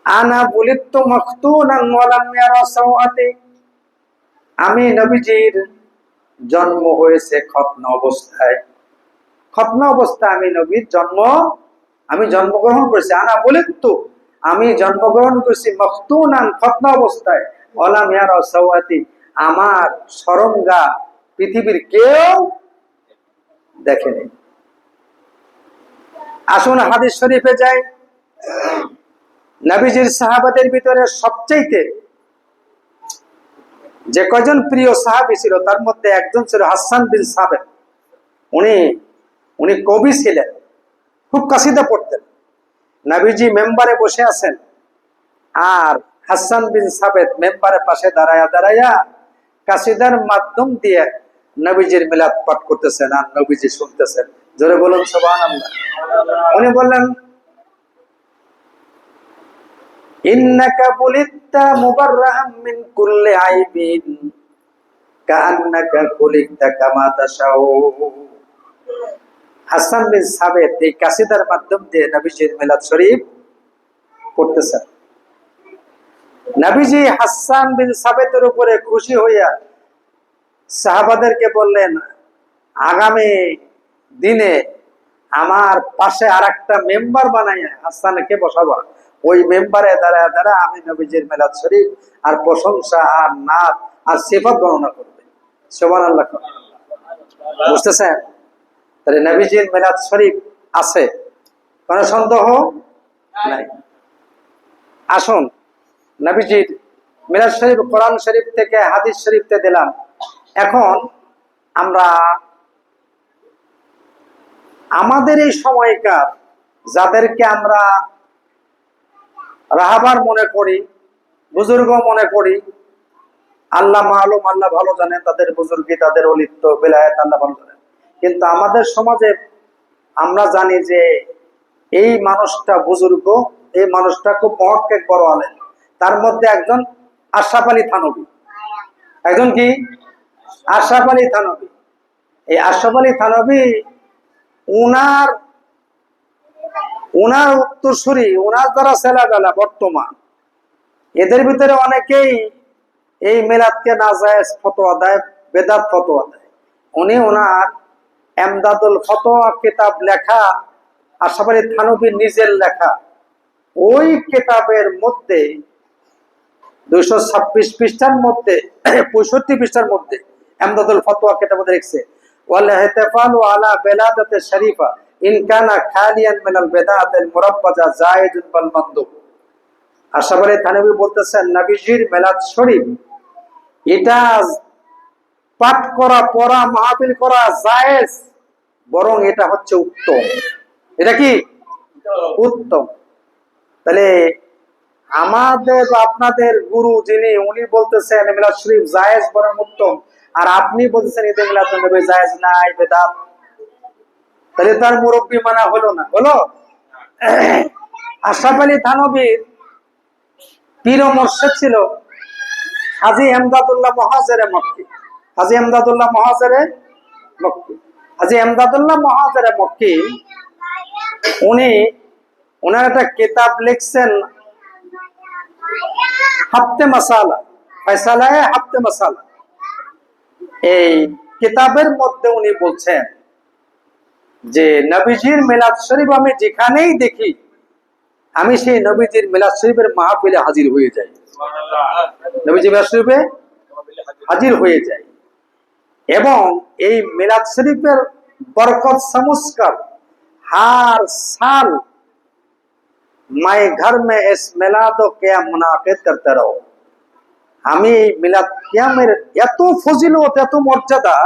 আনা বুলিতু মাকতুনান ওয়া লাম ইয়ারা সাওয়াতি, আমি নবীজির জন্ম হয়েছে খতনা অবস্থায়। খতনা অবস্থায় আমি নবীর আমি জন্মগ্রহণ করেছি। আনা বুলিতু, আমি জন্মগ্রহণ করেছি মাকতুনান, খতনা অবস্থায়, ওয়া লাম ইয়ারা সাওয়াতি, আমার শরমগা পৃথিবীর কেউ দেখেনি। আসুন হাদিস শরীফে যাই। নবীজির সাহাবাদের ভিতরে সবচেয়ে যে কয়জন প্রিয় সাহাবী ছিল তার মধ্যে একজন ছিল হাসান বিন সাবেত। উনি কবি ছিলেন, খুব কাসিদা পড়তেন। নবীজি মেম্বারে বসে আছেন আর হাসান বিন সাবেত মেম্বারে পাশে দাঁড়ায়া কাসিদার মাধ্যম দিয়ে নবীজির মিলাদ পাঠ করতেছেন আর নবীজি শুনতেছেন। জোরে বলুন সুবহানাল্লাহ। উনি বললেন ইন্নাকা বুলিতা মুবাররাহাম মিন কুল্লি আইবিন কাআন্নাকা খুলিকতা কামা তাশাউ। হাসান বিন সাবেত এই কাসিদার মাধ্যম দিয়ে নবীজির মিলাদ শরীফ পড়তেছেন। নবীজি হাসান বিন সাবেতের উপরে খুশি হইয়া সাহাবাদেরকে বললেন আগামী দিনে আমার পাশে আরেকটা মেম্বার বানাইয়া হাসানকে বসাবা, ওই মেম্বারে দাঁড়া আমি নবীজির মিলাদ শরীফ আর প্রশংসা আর নাত আর সিফাত বর্ণনা করবে। সুবহানাল্লাহ। বুঝতেছেন? তাহলে নবীজির মিলাদ শরীফ আছে, কোনো সন্দেহ নাই। আসুন নবীজির মিলাদ শরীফ কোরআন শরীফ থেকে হাদিস শরীফতে দিলাম। এখন আমরা আমাদের এই সময়কার যাদেরকে আমরা রাহাবার মনে করি, বুজুর্গ মনে করি, আল্লাহ মালুম, আল্লাহ ভালো জানেন তাদের বুজুর্গি, তাদের অলিত্ব বেলায়েত আল্লাহ ভালো জানেন। কিন্তু আমাদের সমাজে আমরা জানি যে এই মানুষটা বুজুর্গ, এই মানুষটা খুব মহক্কেক বড় আলেম। তার মধ্যে একজন আশরাফ আলী থানভী। একজন কি? আশরাফ আলী থানভী। এই আশরাফ আলী থানভী উনার উত্তরসূরি, উনার দ্বারা ছেলেবেলা বর্তমান, এদের ভিতরে অনেকেই এই মিলাদকে নাজায়েজ ফতোয়া দেয়, বেদাত ফতোয়া দেয়। উনি ওনার এমদাদুল ফতোয়া কিতাব লেখা, আশরাফ আলী থানভীর নিজের লেখা, ওই কিতাবের মধ্যে 226 পৃষ্ঠার মধ্যে 65 পৃষ্ঠার মধ্যে এমদাদুল ফতোয়া কিতাবে লিখছে ওয়াল ইহতিফালু আলা বিলাদাতি শরীফা ইন কানা খালিয়ান মিনাল বিদাতিল মুরাব্বাজা জায়েজুন বাল মানদুব। আশরাফ আলী থানভী বলতেছেন নবীজির মিলাদ শরীফ এটা পাঠ করা, পড়া, মাহফিল করা জায়েজ, বরং এটা হচ্ছে উত্তম। এটা কি? উত্তম। তাহলে আমাদের আপনাদের গুরু যিনি, উনি বলতেছেন মিলাদ শরীফ জায়েজ বরং উত্তম, আর আপনি বলতেছেন ঈদে মিলাদ নবী জায়েজ নাই, বেদাত। তাহলে তার মুরব্বি মানা হলো না, হলো? আশরাফ আলী থানভীর পীর ও মুর্শিদ ছিল হাজী এমদাদুল্লাহ মুহাজিরে মক্কি। হাজী এমদাদুল্লাহ মুহাজিরে মক্কি। হাজী এমদাদুল্লাহ মুহাজিরে মক্কি উনি ওনার একটা কিতাব লিখছেন হাফতে মাসালা, ফয়সালায়ে হাফতে মাসালা। এই কিতাবের মধ্যে উনি বলছেন যে নবীজির মিলাদ শরীফ আমি যেখানেই দেখি আমি সেই নবীজির মিলাদ শরীফের মাহফিলে হাজির হয়ে যাই। নবীজির মিলাদ শরীফে হাজির হয়ে যাই এবং এই মিলাদ শরীফের বরকত সমস্কার हर साल मैं घर में इस मिलाद क्या मुनाकिद करते रहो। আমি মিলাদ কিয়ামের এত ফজিলত, এত মর্যাদা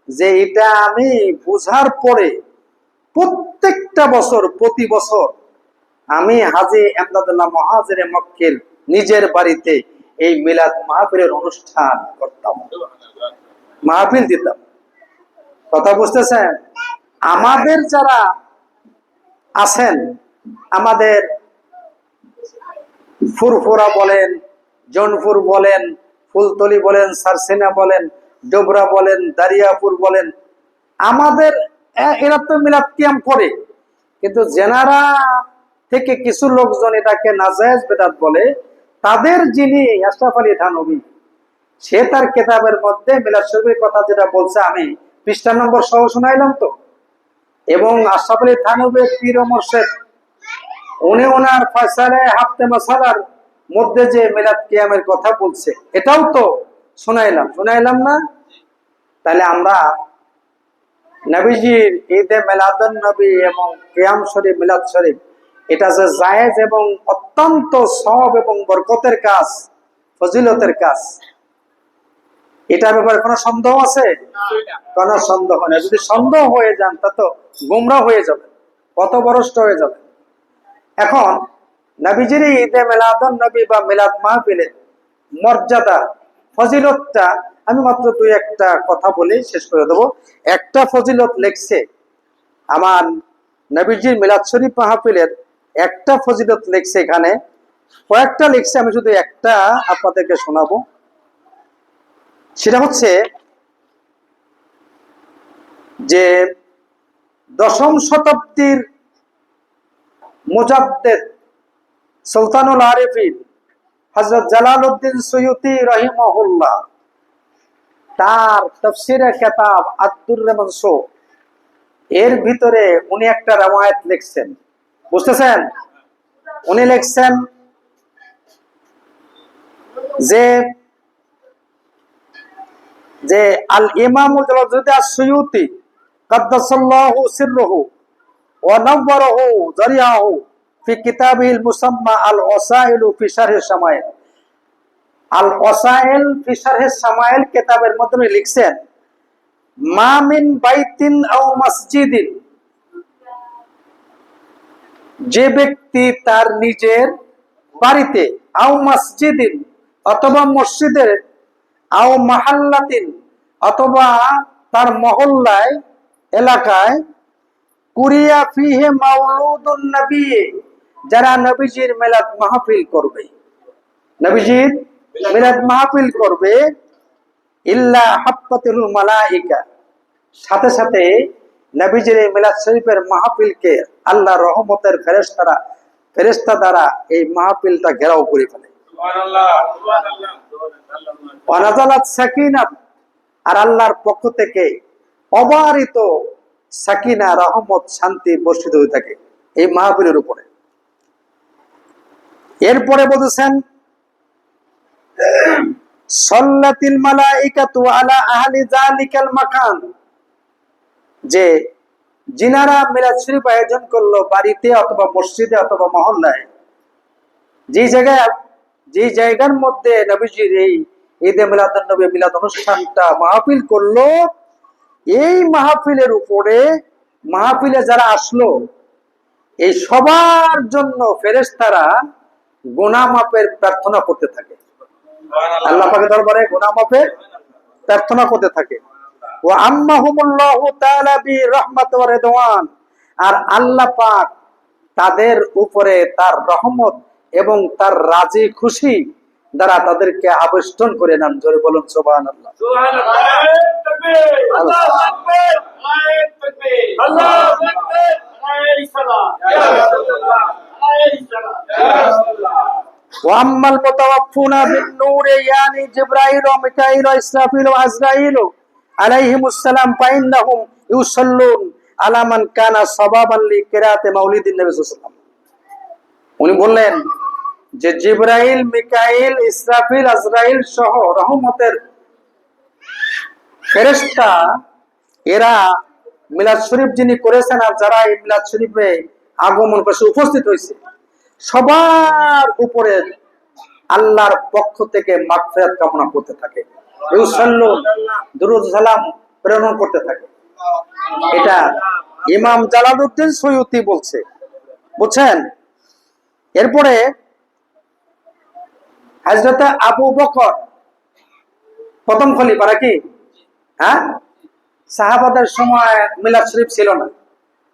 যে এটা আমি বুঝার পরে প্রত্যেকটা বছর, প্রতি বছর আমি হাজী এমদাদুল্লাহ মুহাজিরে মক্কির নিজের বাড়িতে এই মিলাদ মাহফিলের অনুষ্ঠান করতাম, মাহফিল দিতাম। কথা বুঝতেছেন? আমাদের যারা আছেন, আমাদের ফুরফুরা বলেন, জনপুর বলেন, ফুলতলি বলেন, সারসিনা বলেন, ডোবরা বলেন, দারিয়াপুর বলেন, আমাদের এরা তো মিলাদ কিয়াম করে, কিন্তু জেনারা থেকে কিছু লোকজন এটাকে নাজায়েজ বেদাত বলে। তাদের যিনি আশরাফ আলী থানভী, সে তার কেতাবের মধ্যে মিলাদ শরীফের কথা যেটা বলছে, আমি পৃষ্ঠা নম্বর সহ শুনাইলাম তো। এবং আশরাফ আলী থানভীর পীর ও মুর্শিদ, উনি ওনার ফয়সালায়ে হাফতে মাসালার মধ্যে যে মিলাদ কিয়ামের কথা বলছে, এটাও তো শুনাইলাম না? তাহলে আমরা নবীজির ঈদে মিলাদুন নবী এবং কিয়াম শরীফ, মিলাদ শরীফ, এটা যে জায়েজ এবং অত্যন্ত সওয়াব এবং বরকতের কাজ, ফজিলতের কাজ, এটার ব্যাপারে কোনো সন্দেহ আছে? কোনো সন্দেহ নেই। যদি সন্দেহ হয়ে যান তা তো গুমরা হয়ে যাবে, পথভ্রষ্ট হয়ে যাবে। এখন নবীজির ঈদে মিলাদুন নবী বা মিলাদ মাহফিলের মর্যাদা, ফজিলতটা আমি মাত্র দুই একটা কথা বলে শেষ করে দেবো। একটা ফজিলত লেখছে আমার নবীজির মিলাদ শরীফ মাহফিলের, একটা ফজিলত লেখছে, এখানে কয়েকটা লেখছে, আমি শুধু একটা আপনাদেরকে শোনাবো। সেটা হচ্ছে যে দশম শতাব্দীর মুজাদ্দেদ সুলতানুল আরিফিন হযরত জালালউদ্দিন সুয়ুতি রাহিমাহুল্লাহ, তার তাফসীরে কিতাব আদ-দুররে মানসুর, এর ভিতরে উনি একটা রওয়ায়াত লিখছেন। বুঝতেছেন? উনি লিখছেন যে আল ইমামুল জালালউদ্দিন আস-সুয়ুতি কাদ্দাসাল্লাহু সিররুহু ওয়া নাওয়ারাহু যারিয়াহু ফি কিতাবিল মুসাম্মা আল ওয়াসাইলু ফি শারহি শামাইল, আল ওয়াসাইল ফি শারহি শামাইল কিতাবের মধ্যে লিখছেন, মা মিন বাইতিন আও মসজিদিন, যে ব্যক্তি তার নিজের বাড়িতে, আও মসজিদিন অথবা মসজিদের, আও মাহাল্লাতিন অথবা তার মহল্লায়, এলাকায়, কুরিয়া ফিহে মাউলুদুন নবী, যারা নবীজির মিলাদ মাহফিল করবে, নবীজির মিলাদ মাহফিল করবে, ইল্লা হাফাতুল মালাইকা, সাথে সাথে নবীজির মিলাদ শরীফের মাহফিলকে আল্লাহর রহমতের ফেরেশতা দ্বারা এই মাহফিলটা ঘেরাও করে ফেলে। সুবহানাল্লাহ, সুবহানাল্লাহ। ওয়া নাযালাত সাকিনাত, আর আল্লাহর পক্ষ থেকে অবারিত সাকিনা, রহমত, শান্তি বর্ষিত হয়ে থাকে এই মাহফিলের উপরে। এরপরে বলছেন, সাল্লাতিল মালাইকাতু আলা আহলি যালিকাল মাকান, যে জিনারা মিলাদ শরীফ আয়োজন করলো বাড়িতে অথবা মসজিদে অথবা মহল্লায়, যে জায়গার মধ্যে নবীজির এই ঈদে মিলাদুন নবী মিলাদ অনুষ্ঠানটা মাহফিল করলো, এই মাহফিলের উপরে, মাহফিলে যারা আসলো, এই সবার জন্য ফেরেশতারা গুনাহ মাফের প্রার্থনা করতে থাকে। আল্লাহ পাকের দরবারে গুনাহ মাফের প্রার্থনা করতে থাকে। ওয়া আম্মাহুমুল্লাহু তাআলা বিরহমাত ওয়া রিদওয়ান, আর আল্লাহ পাক তাদের উপরে তার রহমত এবং তার রাজি খুশি দ্বারা তাদেরকে আবেষ্টন করে নেন। জোরে বলুন সুবহানাল্লাহ, সুবহানাল্লাহ। আল্লাহু আকবার, আল্লাহু আকবার, আলাইহিস সালাম, ইয়া রাসূলুল্লাহ, আলাইহিস সালাম, ইয়া রাসূলুল্লাহ। ওয়া আম্মাল মুতাওয়াফফুনা বিন নূর, ইয়ানি জিবরাইল ওয়া মিকাঈল ওয়া ইসরাফিল ওয়া আজরাইল আলাইহিমুস সালাম, ফাইন্নাহুম ইউসাল্লুন আলা মান কানা সাবাবান লিকিরাতে মাউলিদিন নবী সাল্লাল্লাহু আলাইহি ওয়াসাল্লাম। উনি বললেন যে জিবরাইল, মিকাঈল, ইসরাফিল, আজরাইল সহ রহমতের ফেরেশতা, এরা মিলাদ শরীফ যিনি করেছেন আর যারা এই মিলাদ শরীফে আগমন করেছে, উপস্থিত হয়েছে, সবার উপরে আল্লাহর পক্ষ থেকে মাগফিরাত কামনা করতে থাকে, ইউসাল্লুন, দুরূদ সালাম প্রেরণ করতে থাকে। এটা ইমাম জালালউদ্দিন সুয়ুতি বলছে, বুঝছেন? এরপরে হযরত আবু বকর প্রথম খলিফা নাকি? হ্যাঁ, সাহাবাদের সময় মিলাদ শরীফ ছিল না,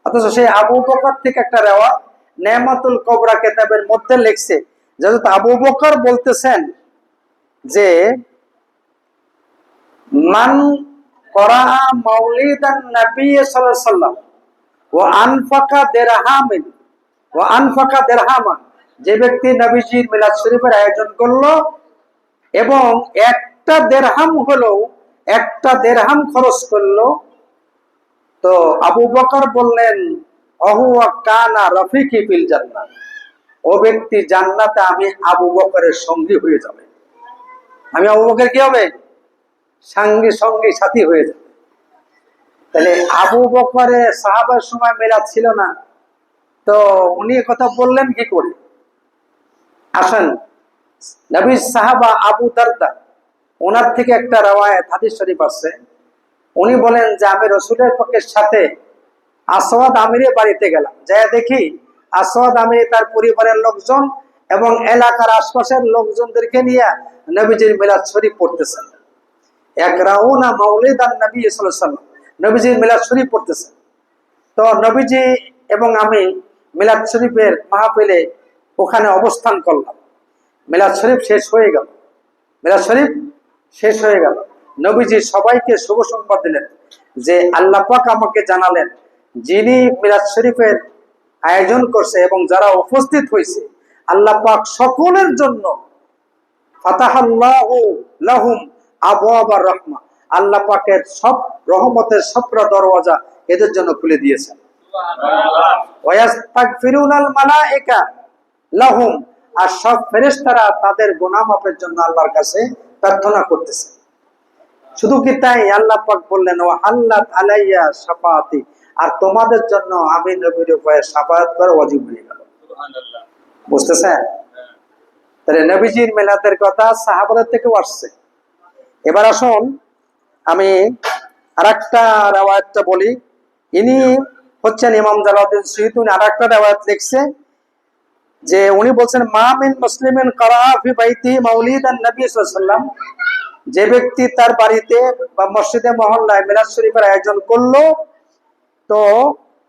অথচ সেই আবু বকর থেকে একটা রেওয়াত নেমাতুল কবরা কিতাবের মধ্যে লিখছে যে হযরত আবু বকর বলতেছেন যে মান করা মাউলিদান নবী সাল্লাল্লাহু আলাইহি ওয়াসাল্লাম ওয়া আনফাকা দিরহামান, যে ব্যক্তি নবীজির মিলাদ শরীফের আয়োজন করলো এবং একটা দেরহাম খরচ করলো, তো আবু বকর বললেন অহুয়া কানা রফিকি ফিল জান্নাহ, ও ব্যক্তি জান্নাতে আমি আবু বকরের সঙ্গী হয়ে যাবে। আমি আবু বকর কি হবে? সঙ্গী সাথী হয়ে যাবে। তাহলে আবু বকরের সাহাবার সময় মিলাদ ছিল না, তো উনি কথা বললেন কি করে? আসেন, নবী সাহাবা আবু দারদা, ওনার থেকে একটা রওয়ায়াত হাদিস শরীফ আছে। উনি বলেন যে আমি রাসূলের পাকের সাথে আসওয়াদ আমিরের বাড়িতে গেলাম, যাই দেখি আসওয়াদ আমির তার পরিবারের লোকজন এবং এলাকার আশপাশের লোকজনদেরকে নিয়ে নবীজির মিলাদ শরীফ পড়তেছেন। একরাউনা মাউলিদান নবী সাল্লাল্লাহু আলাইহি ওয়াসাল্লাম, নবীজির মিলাদ শরীফ পড়তেছেন। তো নবীজি এবং আমি মিলাদ শরীফের মাহফিলে ওখানে অবস্থান করলাম। মিলাদ শরীফ শেষ হয়ে গেল। নবীজি সবাইকে শুভ সংবাদ দিলেন যে আল্লাহ পাক আমাকে জানালেন যিনি মিলাদ শরীফের আয়োজন করছে এবং যারা উপস্থিত হয়েছে আল্লাহ পাক সকলের জন্য ফাতাহাল্লাহু লাহুম আবওয়াবার রাহমা, আল্লাহ পাকের সব রহমতের সবটা দরওয়াজা এদের জন্য খুলে দিয়েছেন। সুবহানাল্লাহ। ওয়ায়াস্তাগফিরুনাল মালায়েকা লাহুম, আর সব ফেরেশতারা তাদের গুনাহ মাফের জন্য আল্লাহর কাছে প্রার্থনা করতেছে। শুধু কি তাই, আল্লাহ পাক বললেন ওয়া হাল্লাত আলাইয়া শাফাআতি, আর তোমাদের জন্য আমি নবীর উপরে শাফাআত করা ওয়াজিব হয়ে গেল। সুবহানাল্লাহ। বুঝতেছেন? তাহলে নবীজির মিলাদের কথা সাহাবাদের থেকেও আসছে। এবার আসুন আমি আরেকটা রওয়ায়াতটা বলি। ইনি হচ্ছেন ইমাম জালালউদ্দিন সুয়ুতী। উনি আরেকটা রওয়ায়াত লিখছে যে উনি বলছেন মা মিন মুসলিমিন করা ফি বাইতি মাউলিদান নবী সাল্লাল্লাহু আলাইহি ওয়াসাল্লাম, যে ব্যক্তি তার বাড়িতে বা মসজিদে মহল্লায় মিলাদ শরীফের আয়োজন করলো, তো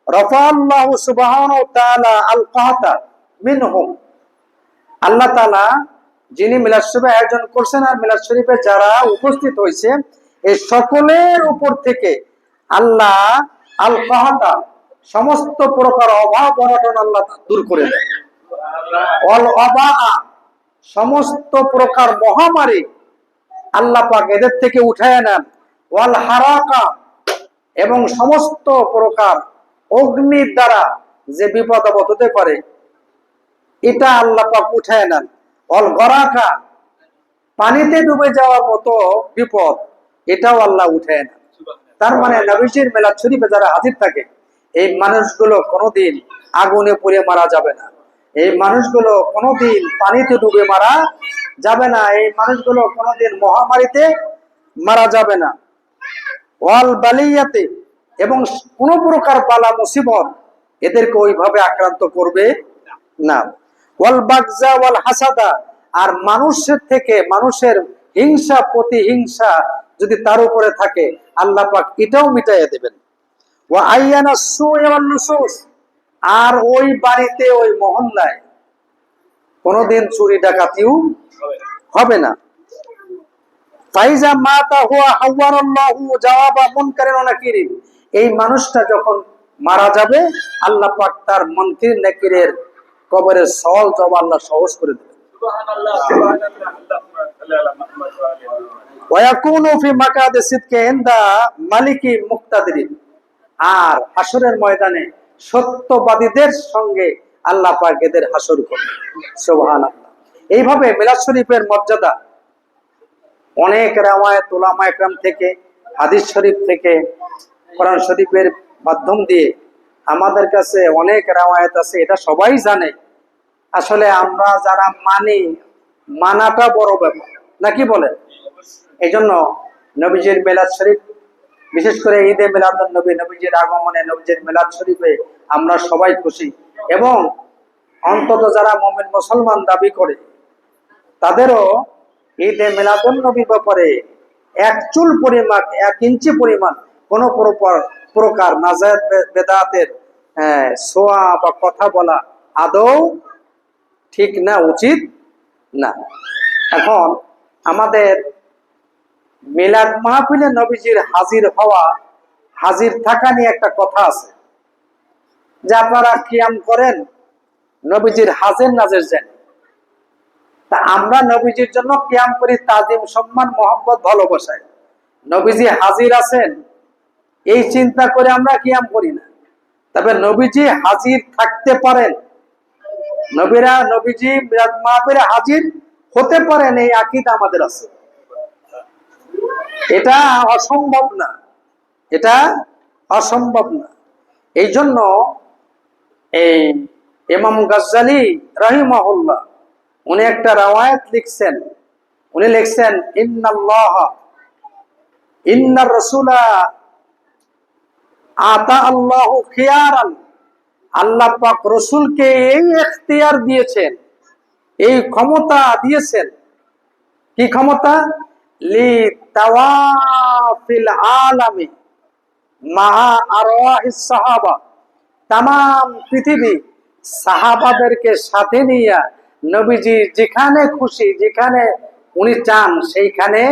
রাফাআল্লাহু সুবহানাহু ওয়া তাআলা আল কাহতা মিনহুম, আল্লাহ তাআলা যিনি মিলাদ শরীফের আয়োজন করছেন আর মিলাদ শরীফে যারা উপস্থিত হয়েছে এই সকলের উপর থেকে আল্লাহ আল কাহতা, সমস্ত প্রকার অভাব অনটন আল্লাহ দূর করে দেয়। অল অবা, সমস্ত প্রকার মহামারী আল্লাহ পাক এদের থেকে উঠায় নেন। ওয়াল হারাকা, এবং সমস্ত প্রকার অগ্নির দ্বারা যে বিপদ আপদ হতে পারে এটা আল্লাহ পাক উঠায় নেন। অল গরাকা, পানিতে ডুবে যাওয়ার মতো বিপদ এটাও আল্লাহ উঠায় নেন। তার মানে নবীজির মিলাদ শরীফে যারা হাজির থাকে এই মানুষগুলো কোনোদিন আগুনে পুড়ে মারা যাবে না, এই মানুষগুলো কোনোদিন পানিতে ডুবে মারা যাবে না, এই মানুষগুলো কোনোদিন মহামারীতে মারা যাবে না। ওয়াল বালিয়াতে, এবং কোন প্রকার বালা মুসিবত এদেরকে ওইভাবে আক্রান্ত করবে না। ওয়াল বাগজা ওয়াল হাসাদা, আর মানুষের থেকে মানুষের হিংসা প্রতিহিংসা যদি তার উপরে থাকে আল্লাহ পাক এটাও মিটাইয়া দেবেন। ওয়া আইয়ানা সুয়া ওয়ান নুসুস, আর ওই বাড়িতে ওই মহল্লায় কোনোদিন চুরি ডাকাতিও হবে না। ফাইজা মাতা হুয়া হাওয়ারাল্লাহু জাওয়াবা মুনকারিন ওয়া নাকিরিন, এই মানুষটা যখন মারা যাবে আল্লাহ পাক তার মুনকির নাকিরের কবরের সওয়াল জবাব আল্লাহ সহজ করে দেবেন। সুবহানাল্লাহ। ওয়া ইয়াকুনু ফি মাকাদি সিদকি ইনদা মালিকি মুক্তাদিরিন, আর হাসরের ময়দানে সত্যবাদীদের সঙ্গে আল্লাহ পাক এদের হাসর করবেন। সুবহানাল্লাহ। এইভাবে মিলাদ শরীফের মর্যাদা অনেক রওয়ায়াত উলামা ইকরাম থেকে, হাদিস শরীফ থেকে, কোরআন শরীফের মাধ্যম দিয়ে আমাদের কাছে অনেক রওয়ায়াত আছে, এটা সবাই জানে। আসলে আমরা যারা মানি, মানাটা বড় ব্যাপার নাকি বলেন? এই জন্য নবীজির মিলাদ শরীফ, বিশেষ করে ঈদে মিলাদুন নবী, নবীজির আগমনে নবীজির মিলাদ শরীফে আমরা সবাই খুশি। এবং অন্তত যারা মুমিন মুসলমান দাবি করে তাদেরও ঈদে মিলাদুন নবীর ব্যাপারে এক চুল পরিমাণ, 1 ইঞ্চি পরিমাণ কোন প্রকার নাজায়েজ বেদাতের ছোঁয়া বা কথা বলা আদৌ ঠিক না, উচিত না। এখন আমাদের মিলাদ মাহফিলে নবীজির হাজির হওয়া, হাজির থাকা নিয়ে একটা কথা আছে যে আপনারা কিয়াম করেন, নবীজির হাজির নাজের যান। তা আমরা নবীজির জন্য কিয়াম করি তাজিম, সম্মান, মহব্বত, ভালোবাসায়। নবীজি হাজির আছেন এই চিন্তা করে আমরা কিয়াম করি না। তবে নবীজি হাজির থাকতে পারেন, নবীজি মিলাদ মাহফিলে হাজির হতে পারেন, এই আকীদা আমাদের আছে। এটা অসম্ভব না, এটা অসম্ভব না। এই জন্য এই ইমাম গাজ্জালী রাহিমাহুল্লাহ উনি একটা রাওয়ায়াত লিখছেন। উনি লিখছেন ইন্নার রাসূলা আতা আল্লাহু খিয়ারান, আল্লাহ পাক রাসূলকে এই ইখতিয়ার দিয়েছেন, এই ক্ষমতা দিয়েছেন। কি ক্ষমতা? লি তাওয়াফিল আলামি মাআ আরওয়াহিস সাহাবা, তামাম পৃথিবী সাহাবাদেরকে সাথে নিয়ে নবীজি যেখানে খুশি, যেখানে উনি চান সেইখানে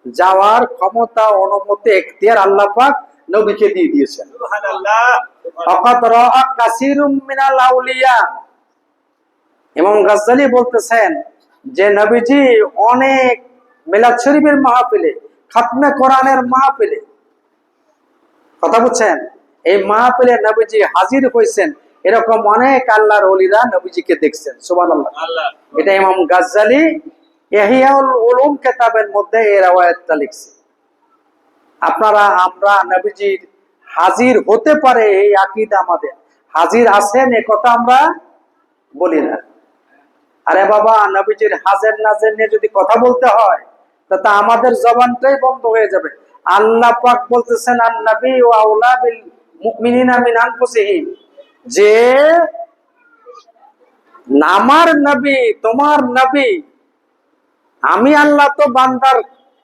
যাওয়ার ক্ষমতা, অনুমতি, ইখতিয়ার আল্লাহ পাক নবীকে দিয়ে দিয়েছেন। সুবহানাল্লাহ। ফাকাদ রাআ কাসীরুম মিনাল আউলিয়া, ইমাম গাজ্জালী বলতেছেন যে নবীজি অনেক মিলাদ শরীফের মাহফিলে, খাতমে কোরআনের মাহফিলে, কথা বুঝছেন, এই মাহফিলে নবীজি হাজির হয়েছেন, এরকম অনেক আল্লাহর ওলিরা নবীজিকে দেখছেন। সুবহানাল্লাহ। এটা ইমাম গাজ্জালী ইহইয়াউল উলুম কিতাবের মধ্যে এই riwayatটা লিখছে। আমরা নবীজির হাজির হতে পারে এই আকীদা আমাদের, হাজির আছেন এ কথা আমরা বলি না। আরে বাবা, নবীজির হাজির নাজির নিয়ে যদি কথা বলতে হয় তা আমাদের জবানটাই বন্ধ হয়ে যাবে। আল্লাহ পাক বলতেছেন আন-নবী ওয়া আওলা বিল মুমিনিনা মিন আনফুসিহিম, যে আমার নবী, তোমার নবী, আমি আল্লাহ তো বান্দার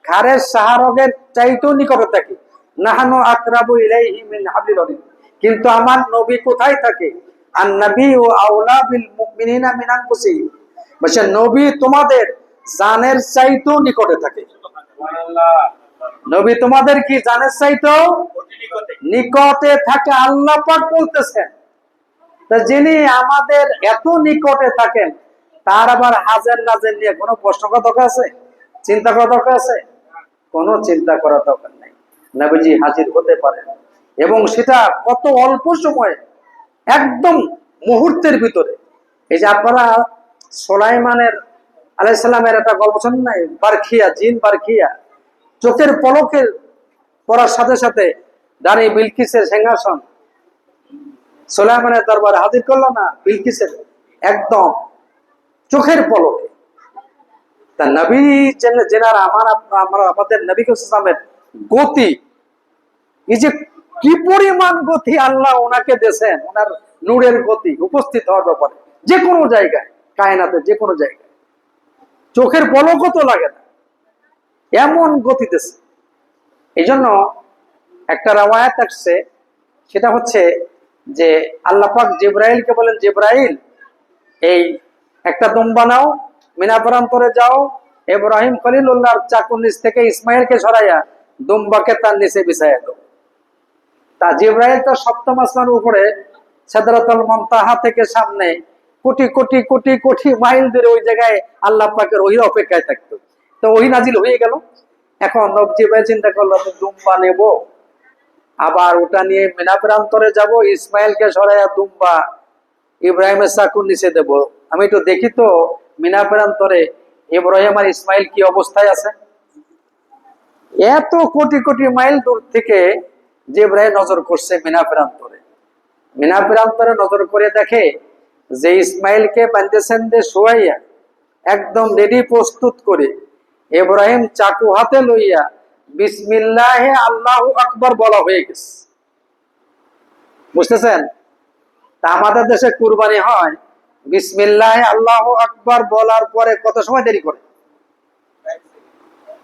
ঘাড়ের সাহারগের চাইতেও নিকটে থাকি। নাহানু আকরাবু ইলাইহি মিন হাবলিল ওয়ারিদ, কিন্তু আমার নবী কোথায় থাকে? আন-নবী ওয়া আওলা বিল মুমিনিনা মিন আনফুসিহিম, বলছে নবী তোমাদের জানের চাইতেও নিকটে থাকে। সুবহানাল্লাহ। নবী তোমাদের কি জানের চাইতেও নিকটে থাকে, আল্লাহ পাক বলতেছেন। তা যিনি আমাদের এত নিকটে থাকেন তার আবার হাজির নাজির নিয়ে কোনো প্রশ্ন করা দরকার আছে? চিন্তা করা দরকার আছে? কোনো চিন্তা করা দরকার নেই। নবীজি হাজির হতে পারেন এবং সেটা কত অল্প সময়ে, একদম মুহূর্তের ভিতরে। এই যে আপনারা সুলাইমানের আলাইহিস সালামের একটা গল্প শোনেন নাই? বারখিয়া, জিন বারখিয়া, চোখের পলকে পড়ার সাথে সাথে রানী বিলকিসের সিংহাসন সুলাইমানের দরবারে হাজির করলো না বিলকিসের, একদম চোখের পলকে। তা নবী জেনার আমাদের নবী সাল্লাল্লাহু গতি, এই যে কি পরিমাণ গতি আল্লাহ ওনাকে দিয়েছেন, ওনার নূরের গতি উপস্থিত হওয়ার ব্যাপারে যে কোনো জায়গায়, কায়নাতে যে কোনো জায়গায় চোখের পলকও তো লাগে না, এমন গতি দিয়েছে। এই জন্য একটা রাওয়ায়াত আসছে, সেটা হচ্ছে যে আল্লাহ পাক জিবরাইলকে বলেন, জিবরাইল এই একটা দুম্বা নাও, মিনা প্রান্তরে যাও, ইব্রাহিম খলিলুল্লাহর চাকুর নিচ থেকে ইসমাইলকে সরাইয়া দুম্বাকে তার নিচে বিছাইয়া দাও। তা জিবরাইল তো সপ্তম আসমানের উপরে সিদরাতুল মুনতাহা থেকে সামনে কোটি কোটি কোটি কোটি মাইল দূরে ওই জায়গায় আল্লাহ পাকের ওহির অপেক্ষায় থাকতো। তো ওহি নাজিল হয়ে গেল। এখন জিবরাইল চিন্তা করলো আমি দুম্বা নেব, আবার ওটা নিয়ে মিনা প্রান্তরে যাব, ইসমাইলকে সরাইয়া দুম্বা ইব্রাহিমের চাকুর নিচে দেব, আমি একটু দেখি তো মিনা প্রান্তরে ইব্রাহিম আর ইসমাইল কি অবস্থায় আছে। এত কোটি কোটি মাইল দূর থেকে জিবরাইল নজর করছে মিনা প্রান্তরে। মিনা প্রান্তরে নজর করে দেখে যে ইসমাইলকে বাঁধতেছেন যে শোয়াইয়া একদম রেডি প্রস্তুত করে, ইব্রাহিম চাকু হাতে লইয়া বিসমিল্লাহে আল্লাহু আকবার বলা হয়ে গেছে। বুঝতেছেন? তা আমাদের দেশে কুরবানি হয় বিসমিল্লাহে আল্লাহু আকবার বলার পরে কত সময় দেরি করে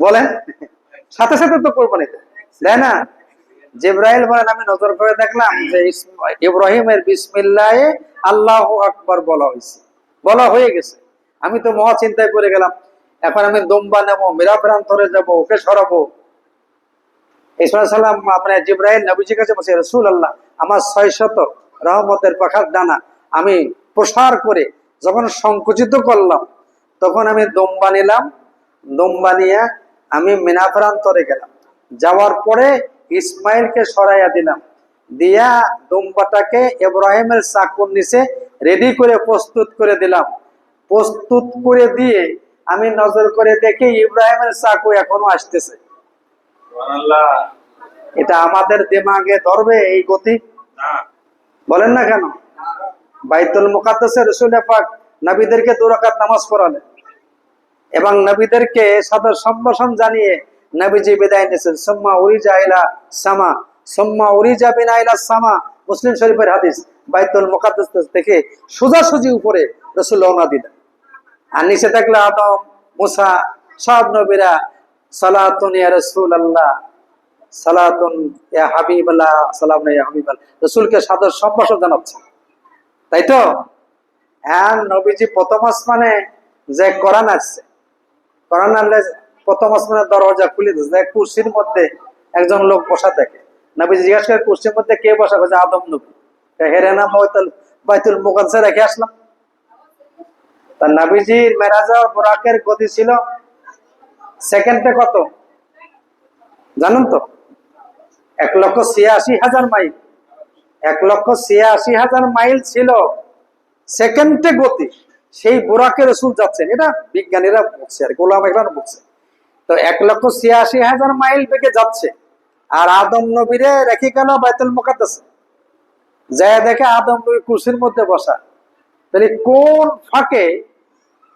বলেন? সাথে সাথে তো কুরবানি দেয় না? জিবরাইল বলেন আমি নজর করে দেখলাম যে ইব্রাহিমের বিসমিল্লাহ আল্লাহু আকবার বলা হয়ে গেছে। আমি তো মহা চিন্তায় পড়ে গেলাম, এখন আমি দম্বা নেবো, মেরা প্রান্তরে যাবো, ওকে সরাবো। ইসমাইল সাল্লাম আপনার জিবরাইল নবীজির কাছে বলছে, রাসূলুল্লাহ আমার 600 রহমতের পাখার ডানা আমি প্রসার করে যখন সংকুচিত করলাম, তখন আমি দম্বা নিলাম, দম্বা নিয়ে আমি মিনা প্রান্তরে গেলাম। যাওয়ার পরে ইসমাইলকে সরাইয়া দিলাম, দিয়া দম্বাটাকে ইব্রাহিমের চাকুর নিচে রেডি করে প্রস্তুত করে দিলাম। প্রস্তুত করে দিয়ে আমি নজর করে দেখি ইব্রাহিমের চাকু এখনো আসতেছে। এটা আমাদের দিমাগে ধরবে এই গতি? বলেন না কেন? বাইতুল মুকাদ্দাসে রাসূল পাক নবীদেরকে 2 রাকাত নামাজ পড়ালেন এবং নবীদেরকে সাদর সম্ভাষণ জানিয়ে নবীজি বিদায় নিয়েছেন। সুম্মা উরিজা ইলা সামা, সুম্মা উরিজা বিনা ইলা সামা, মুসলিম শরীফের হাদিস। বাইতুল মুকাদ্দাস থেকে সোজাসুজি উপরে রাসূল রওনা দিলেন। আর নিচে থাকলে আদম, মুসা, সব নবীরা সালাতুন ইয়া রাসূলুল্লাহ, সালাতুন ইয়া হাবিবাল্লাহ, সালাম ইয়া হাবিবাল্লাহ, রাসূলকে সাদর সম্ভাষণ জানাচ্ছে। তাই তো হ্যাঁ, নবীজি প্রথম আসমানে যে কোরআন আসছে, কোরআন আনলে প্রথম আসমানের দরজা খুলে দিচ্ছে, কুরসির মধ্যে একজন লোক বসা থাকে। নবীজি জিজ্ঞাসা করে কুরসির মধ্যে কে বসা? যে আদম নবী। হেরে না বাইতুল মুকাদ্দাসে রেখে আসলাম। তা নবীজির মেরাজ আর বুরাকের গতি ছিল সেকেন্ডে কত জানেন তো? 1,86,000 মাইল। 1,86,000 মাইল ছিল সেকেন্ডে গতি। সেই বুরাকে রাসূল যাচ্ছেন, এটা বিজ্ঞানীরা বলছে আর গোলাম একরাম বলছে। তো 1,86,000 মাইল বেগে যাচ্ছে, আর আদম নবীরে রেখে গেল বাইতুল মুকাদ্দাসে। যায় দেখে আদম নবী কুরসির মধ্যে বসা। তাহলে কোন ফাঁকে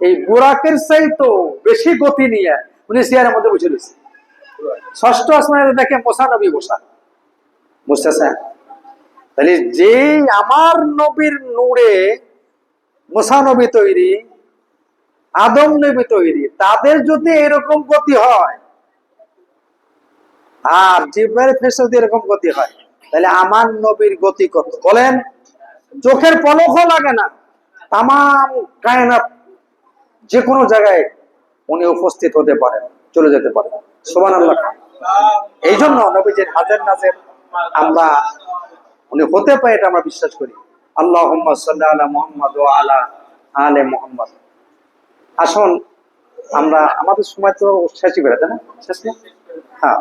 এই বুরাকের চাইতো বেশি গতি নিয়ে উনি চেয়ারের মধ্যে বসে রয়েছে। 6ষ্ঠ আসমানে দেখে মুসা নবী বসা। বুঝতেছেন? তাহলে যে আমার নবীর নূরে মুসা নবী তৈরি, আদম নবী তৈরি, তাদের যদি এরকম গতি হয় আর জিবরাইল ফেরেশতা যদি এরকম গতি হয়, তাহলে আমার নবীর গতি কত বলেন? চোখের পলকও লাগে না, তাম কায়নাত যে কোনো জায়গায় উনি উপস্থিত হতে পারেন, চলে যেতে পারেন। সুবহানাল্লাহ। এই জন্য নবীজির হাজের নাজের আমরা উনি হতে পারে, এটা আমরা বিশ্বাস করি। আল্লাহুম্মা সাল্লি আলা মুহাম্মাদ ওয়া আলা আলে মুহাম্মাদ। আসুন আমরা, আমাদের সময় তো শেষই বেরোতে না, শেষ না? হ্যাঁ,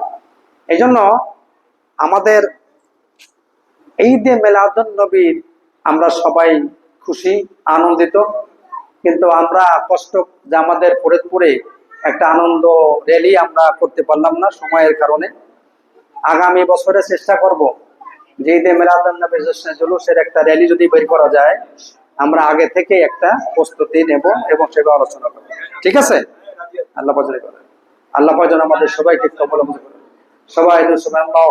এই জন্য আমাদের ঈদে মিলাদুন নবীর আমরা সবাই খুশি, আনন্দিত। কিন্তু আমরা কষ্ট যে আমাদের ফরিদপুরে একটা আনন্দ র্যালি আমরা করতে পারলাম না সময়ের কারণে। আগামী বছরে চেষ্টা করব যে ঈদে মিলাদুন নবী জুলুসের একটা র্যালি যদি বের করা যায়, আমরা আগে থেকে একটা প্রস্তুতি নেব এবং সেটা আলোচনা করব। ঠিক আছে? আল্লাহ পাক যেন আমাদের সবাইকে কবুল করুন। সবাই সুবহানাল্লাহ।